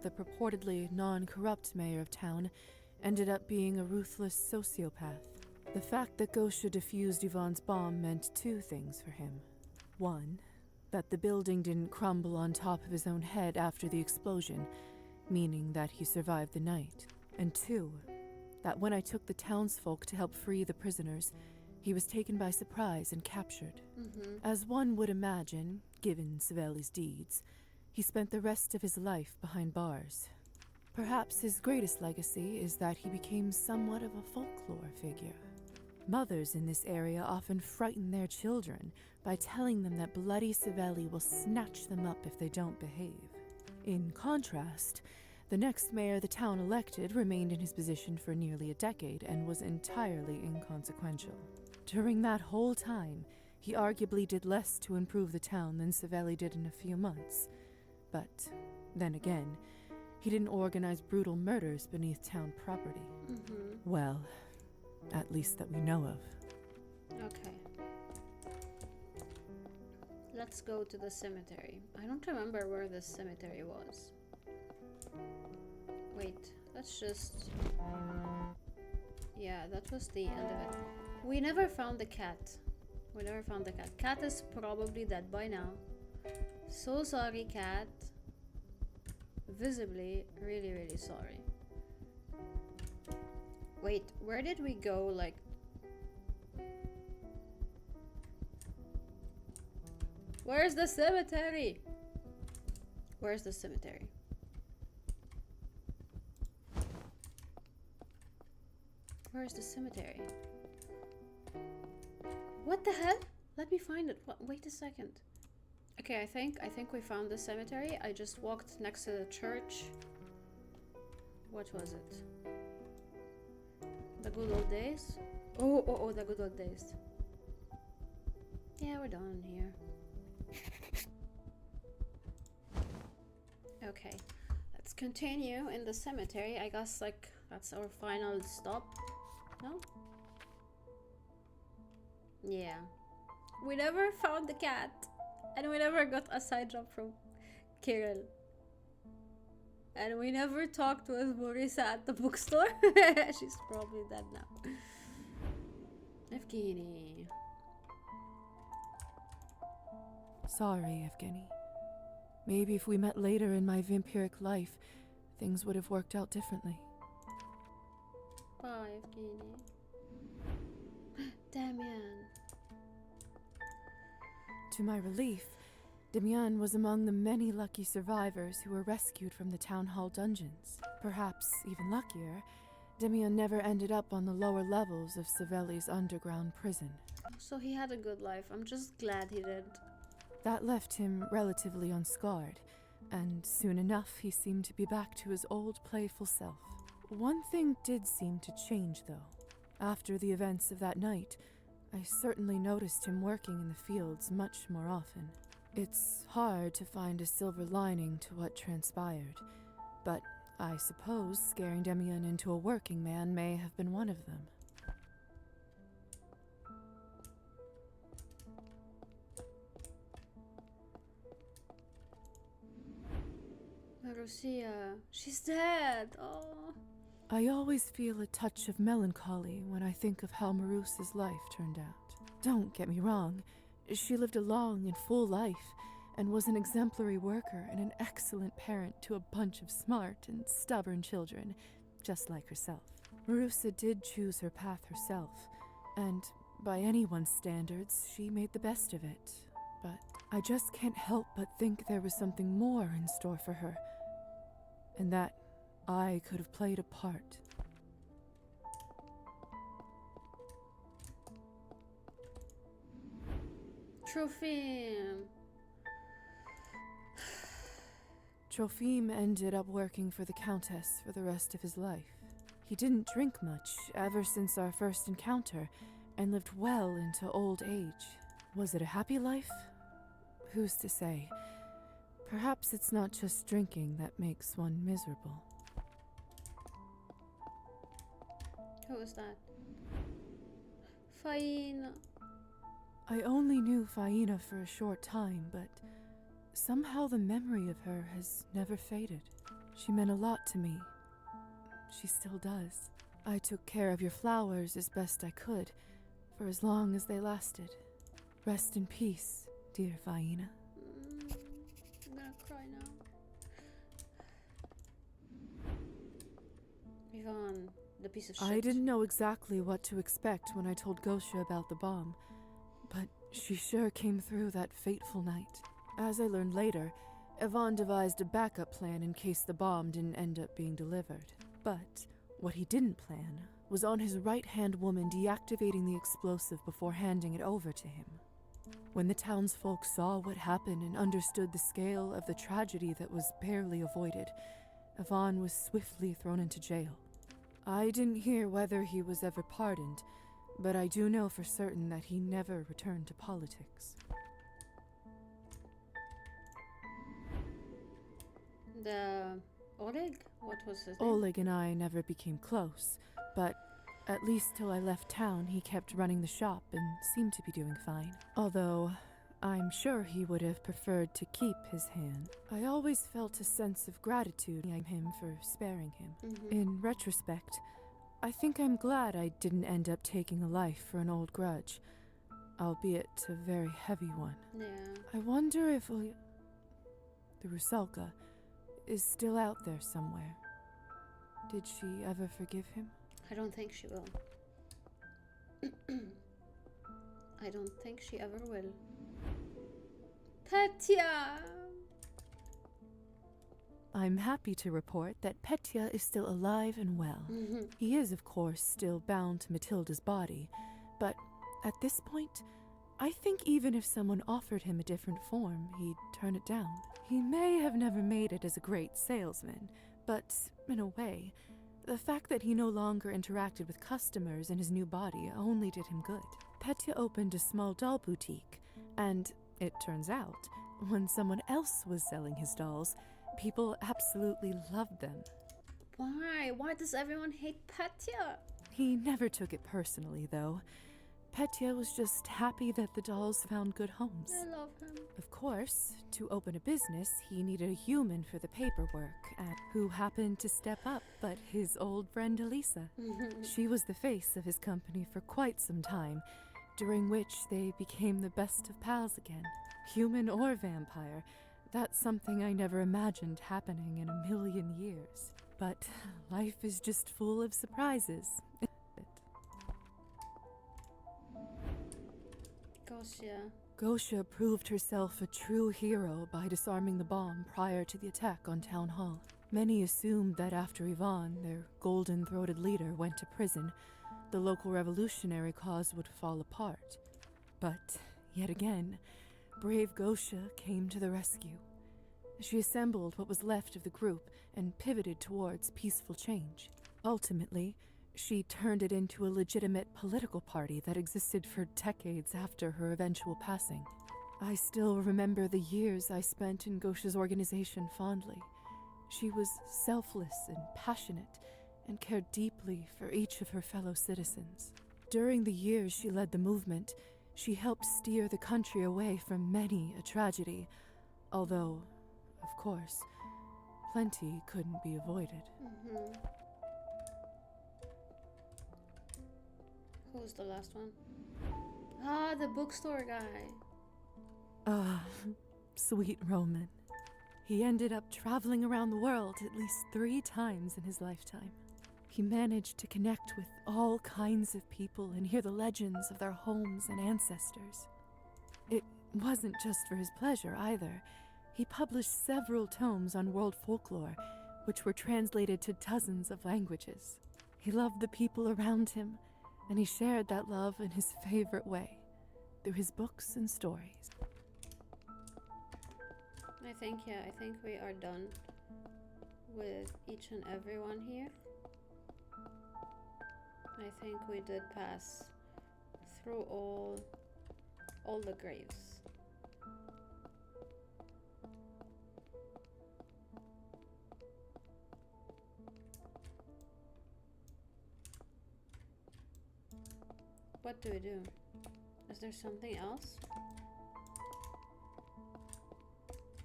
the purportedly non-corrupt mayor of town, ended up being a ruthless sociopath. The fact that Gosha defused Yvonne's bomb meant two things for him. One, that the building didn't crumble on top of his own head after the explosion, meaning that he survived the night. And two, that when I took the townsfolk to help free the prisoners, he was taken by surprise and captured. As one would imagine, given Saveli's deeds, he spent the rest of his life behind bars. Perhaps his greatest legacy is that he became somewhat of a folklore figure. Mothers in this area often frighten their children by telling them that bloody Saveli will snatch them up if they don't behave. In contrast, the next mayor the town elected remained in his position for nearly a decade and was entirely inconsequential. During that whole time, he arguably did less to improve the town than Saveli did in a few months. But then again, he didn't organize brutal murders beneath town property. Well, at least that we know of. Okay. Let's go to the cemetery. I don't remember where the cemetery was. Wait, let's just... Yeah, that was the end of it. We never found the cat. We never found the cat. Cat is probably dead by now. So sorry, cat. Visibly, really, really sorry. Wait, where did we go, like... Where's the cemetery? Where's the cemetery? Where's the cemetery? What the hell? Let me find it. Wait a second. Okay, I think we found the cemetery. I just walked next to the church. What was it? The good old days? Oh, the good old days. Yeah, we're done here. Okay, let's continue in the cemetery. I guess, like, that's our final stop. No? Yeah. We never found the cat. And we never got a side job from Kirill. And we never talked with Marisa at the bookstore. She's probably dead now. Evgeny. Sorry, Evgeny. Maybe if we met later in my vampiric life, things would have worked out differently. Bye, Evgeny. Damien. To my relief, Damian was among the many lucky survivors who were rescued from the town hall dungeons. Perhaps even luckier, Damian never ended up on the lower levels of Savelli's underground prison. So he had a good life. I'm just glad he did. That left him relatively unscarred, and soon enough he seemed to be back to his old playful self. One thing did seem to change, though. After the events of that night, I certainly noticed him working in the fields much more often. It's hard to find a silver lining to what transpired, but I suppose scaring Damian into a working man may have been one of them. Marussia, she's dead. Oh. I always feel a touch of melancholy when I think of how Marusa's life turned out. Don't get me wrong, she lived a long and full life, and was an exemplary worker and an excellent parent to a bunch of smart and stubborn children, just like herself. Marusa did choose her path herself, and by anyone's standards, she made the best of it. But I just can't help but think there was something more in store for her, and that I could have played a part. Trophim. Trophim ended up working for the Countess for the rest of his life. He didn't drink much ever since our first encounter, and lived well into old age. Was it a happy life? Who's to say? Perhaps it's not just drinking that makes one miserable. Who was that? Faina. I only knew Faina for a short time, but somehow the memory of her has never faded. She meant a lot to me. She still does. I took care of your flowers as best I could, for as long as they lasted. Rest in peace, dear Faina. I'm gonna cry now. Ivan, the piece of shit. I didn't know exactly what to expect when I told Gosha about the bomb, but she sure came through that fateful night. As I learned later, Ivan devised a backup plan in case the bomb didn't end up being delivered. But what he didn't plan was on his right-hand woman deactivating the explosive before handing it over to him. When the townsfolk saw what happened and understood the scale of the tragedy that was barely avoided, Ivan was swiftly thrown into jail. I didn't hear whether he was ever pardoned, but I do know for certain that he never returned to politics. The Oleg? What was his name? Oleg and I never became close, but at least till I left town, he kept running the shop and seemed to be doing fine. Although, I'm sure he would have preferred to keep his hand. I always felt a sense of gratitude in him for sparing him. In retrospect, I think I'm glad I didn't end up taking a life for an old grudge, albeit a very heavy one. Yeah. I wonder if the Rusalka is still out there somewhere. Did she ever forgive him? I don't think she will. I don't think she ever will. Petya! I'm happy to report that Petya is still alive and well. He is, of course, still bound to Matilda's body, but at this point, I think even if someone offered him a different form, he'd turn it down. He may have never made it as a great salesman, but in a way, the fact that he no longer interacted with customers in his new body only did him good. Petya opened a small doll boutique, and it turns out, when someone else was selling his dolls, people absolutely loved them. Why? Why does everyone hate Petya? He never took it personally, though. Petya was just happy that the dolls found good homes. I love him. Of course, to open a business, he needed a human for the paperwork, and who happened to step up but his old friend Elisa. She was the face of his company for quite some time, during which they became the best of pals again. Human or vampire, that's something I never imagined happening in a million years. But life is just full of surprises. Gosha proved herself a true hero by disarming the bomb prior to the attack on Town Hall. Many assumed that after Yvonne, their golden-throated leader, went to prison, the local revolutionary cause would fall apart. But, yet again, brave Gosha came to the rescue. She assembled what was left of the group and pivoted towards peaceful change. Ultimately, she turned it into a legitimate political party that existed for decades after her eventual passing. I still remember the years I spent in Gosha's organization fondly. She was selfless and passionate, and cared deeply for each of her fellow citizens. During the years she led the movement, she helped steer the country away from many a tragedy, although, of course, plenty couldn't be avoided. Who's the last one? Ah, the bookstore guy. Ah, sweet Roman. He ended up traveling around the world at least 3 times in his lifetime. He managed to connect with all kinds of people and hear the legends of their homes and ancestors. It wasn't just for his pleasure either. He published several tomes on world folklore, which were translated to dozens of languages. He loved the people around him, and he shared that love in his favorite way, through his books and stories. I think we are done with each and every one here. I think we did pass through all the graves. What do we do? Is there something else?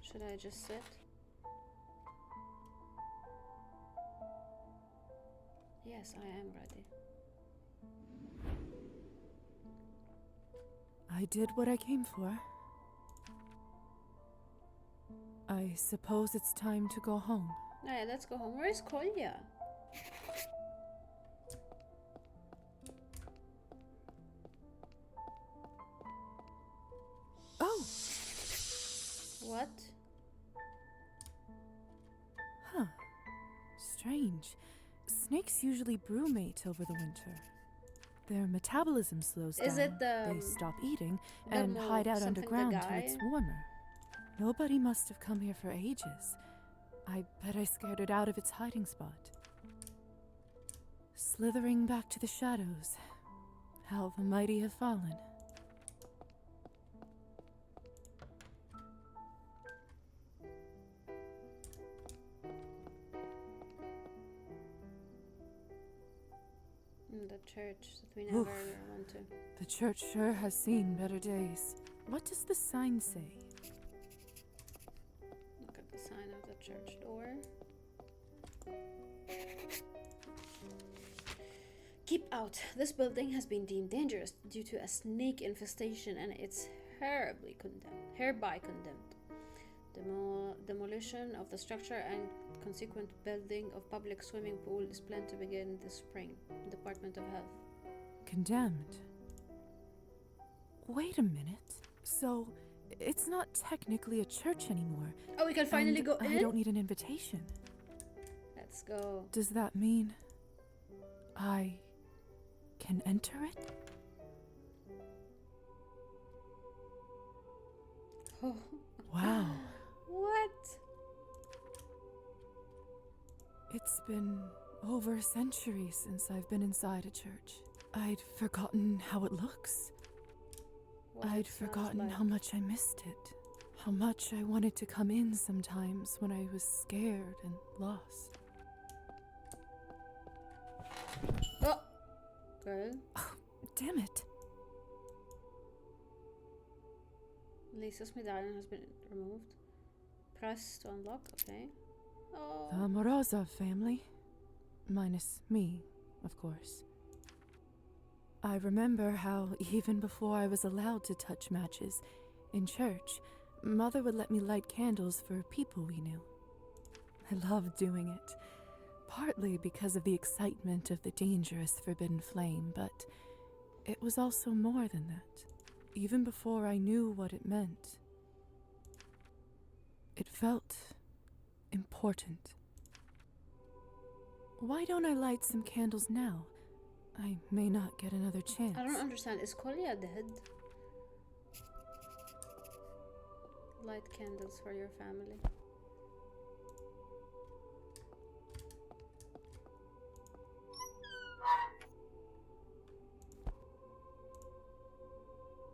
Should I just sit? Yes, I am ready. I did what I came for. I suppose it's time to go home. Alright, let's go home. Where's Kolya? Oh! What? Huh. Strange. Snakes usually brumate over the winter. Their metabolism slows down. Is it the... They stop eating and hide out underground till it's warmer. Nobody must have come here for ages. I bet I scared it out of its hiding spot. Slithering back to the shadows. How the mighty have fallen. The church that we never went to. The church sure has seen better days. What does the sign say? Look at the sign of the church door. Keep out. This building has been deemed dangerous due to a snake infestation and it's hereby condemned. Demolition of the structure and consequent building of public swimming pool is planned to begin this spring. Department of Health. Condemned? Wait a minute. So, it's not technically a church anymore. Oh, we can finally go in? I don't need an invitation. Let's go. Does that mean I can enter it? Oh. Wow. What? It's been over a century since I've been inside a church. I'd forgotten how it looks. I'd forgotten how much I missed it. How much I wanted to come in sometimes when I was scared and lost. Oh! Girl. Oh, damn it. Lisa's medallion has been removed. Press to unlock, okay. Oh. The Morozov family. Minus me, of course. I remember how, even before I was allowed to touch matches, in church, Mother would let me light candles for people we knew. I loved doing it, partly because of the excitement of the dangerous forbidden flame, but it was also more than that. Even before I knew what it meant, it felt important. Why don't I light some candles now? I may not get another chance. I don't understand. Is Kolya dead? Light candles for your family.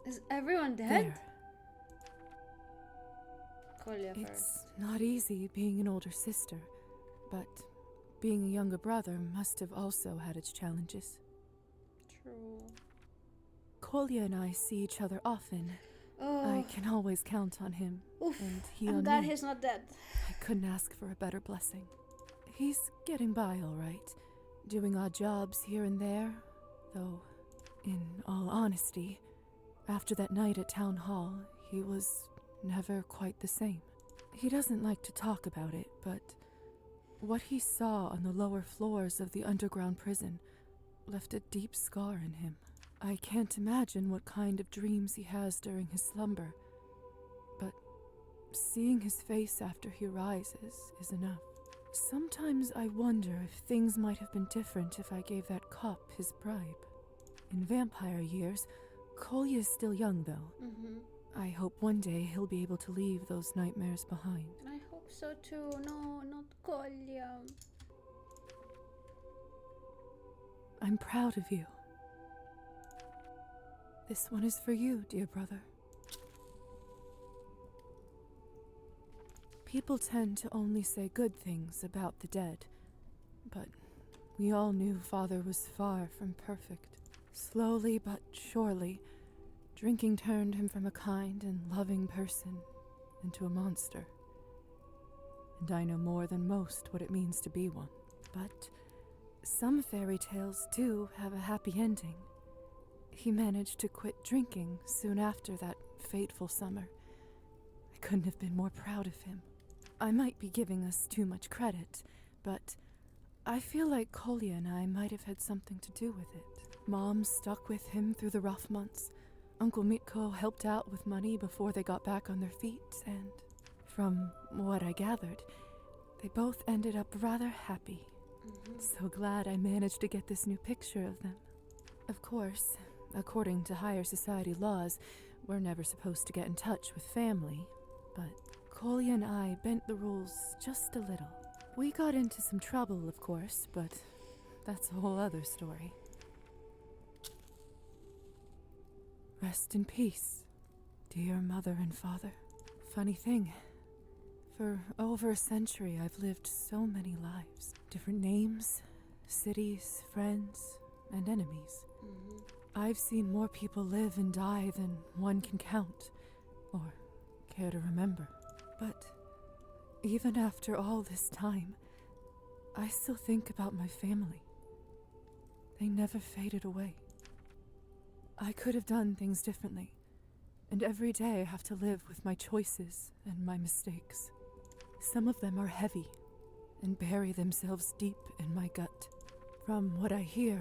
Is everyone dead? There. Kolya It's first. not easy being an older sister, but being a younger brother must have also had its challenges. True. Kolya and I see each other often. Oh. I can always count on him, Oof, and he I'm on glad me. he's not dead. I couldn't ask for a better blessing. He's getting by all right, doing odd jobs here and there, though, in all honesty, after that night at Town Hall, he was never quite the same. He doesn't like to talk about it, but what he saw on the lower floors of the underground prison left a deep scar in him. I can't imagine what kind of dreams he has during his slumber, but seeing his face after he rises is enough. Sometimes I wonder if things might have been different if I gave that cop his bribe. In vampire years, Kolya is still young, though. I hope one day he'll be able to leave those nightmares behind. I hope so too. No, not Kolya. I'm proud of you. This one is for you, dear brother. People tend to only say good things about the dead, but we all knew Father was far from perfect. Slowly but surely, drinking turned him from a kind and loving person into a monster. And I know more than most what it means to be one. But some fairy tales do have a happy ending. He managed to quit drinking soon after that fateful summer. I couldn't have been more proud of him. I might be giving us too much credit, but I feel like Kolya and I might have had something to do with it. Mom stuck with him through the rough months. Uncle Mitko helped out with money before they got back on their feet, and from what I gathered, they both ended up rather happy. So glad I managed to get this new picture of them. Of course, according to higher society laws, we're never supposed to get in touch with family, but Kolya and I bent the rules just a little. We got into some trouble, of course, but that's a whole other story. Rest in peace, dear mother and father. Funny thing, for over a century I've lived so many lives. Different names, cities, friends, and enemies. I've seen more people live and die than one can count, or care to remember. But even after all this time, I still think about my family. They never faded away. I could have done things differently, and every day I have to live with my choices and my mistakes. Some of them are heavy and bury themselves deep in my gut. From what I hear,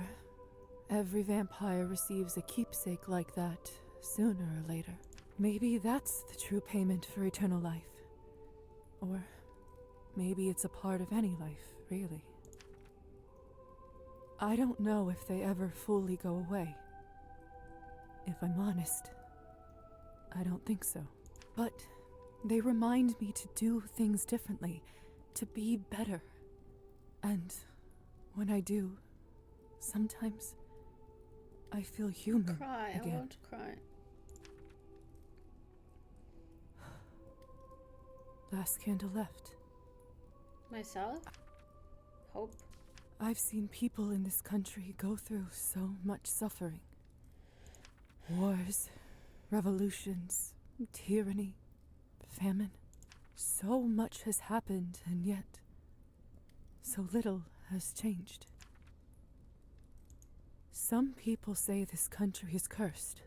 every vampire receives a keepsake like that sooner or later. Maybe that's the true payment for eternal life. Or maybe it's a part of any life, really. I don't know if they ever fully go away. If I'm honest, I don't think so. But they remind me to do things differently, to be better. And when I do, sometimes I feel human Cry, again. I want to cry. Last candle left. Myself? Hope. I've seen people in this country go through so much suffering. Wars, revolutions, tyranny, famine. So much has happened, and yet so little has changed. Some people say this country is cursed,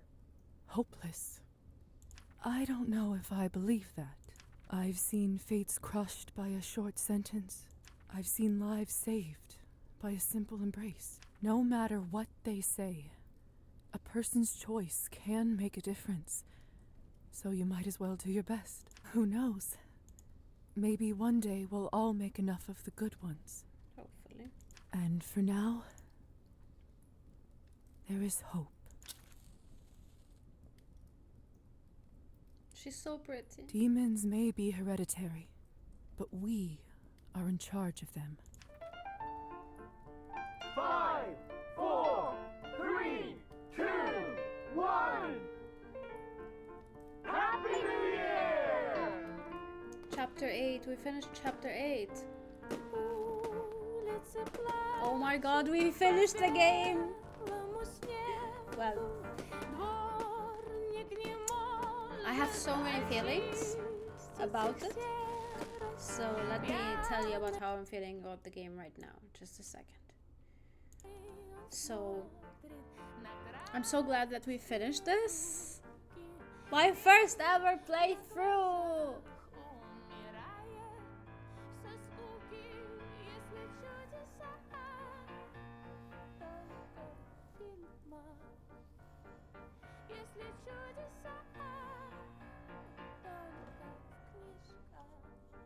hopeless. I don't know if I believe that. I've seen fates crushed by a short sentence. I've seen lives saved by a simple embrace. No matter what they say, a person's choice can make a difference. So you might as well do your best. Who knows? Maybe one day we'll all make enough of the good ones. Hopefully. And for now, there is hope. She's so pretty. Demons may be hereditary, but we are in charge of them. 5, 4, 3, 2, 1. Happy New Year! Chapter 8. We finished chapter 8. Oh my god, we finished the game! Well, I have so many feelings about it. So let me tell you about how I'm feeling about the game right now. Just a second. So, I'm so glad that we finished this. My first ever playthrough!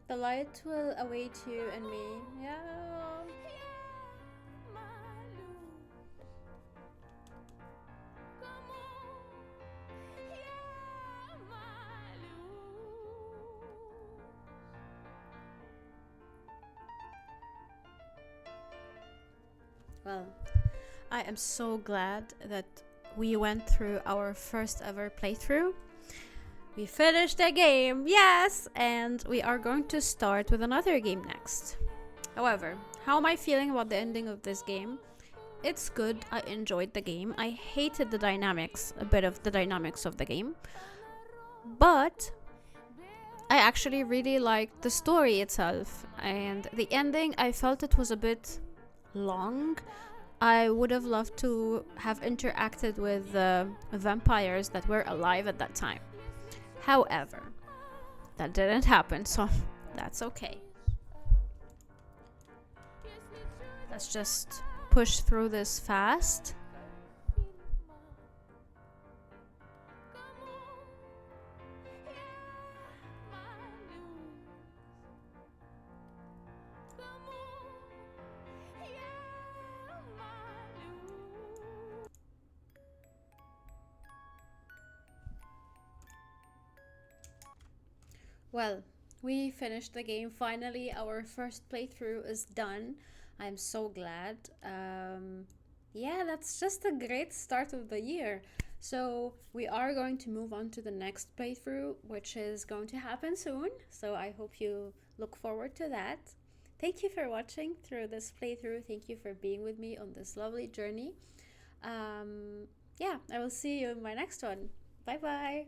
The light will await you and me. Yeah. Well, I am so glad that we went through our first ever playthrough. We finished the game, yes, and we are going to start with another game next. However, how am I feeling about the ending of this game? It's good. I enjoyed the game. I hated the dynamics, a bit of the dynamics of the game. But I actually really liked the story itself, and the ending, I felt it was a bit long. I would have loved to have interacted with the vampires that were alive at that time. However, that didn't happen, so that's okay. Let's just push through this fast. Well, we finished the game. Finally, our first playthrough is done. I'm so glad. Yeah, that's just a great start of the year. So we are going to move on to the next playthrough, which is going to happen soon. So I hope you look forward to that. Thank you for watching through this playthrough. Thank you for being with me on this lovely journey. Yeah, I will see you in my next one. Bye bye.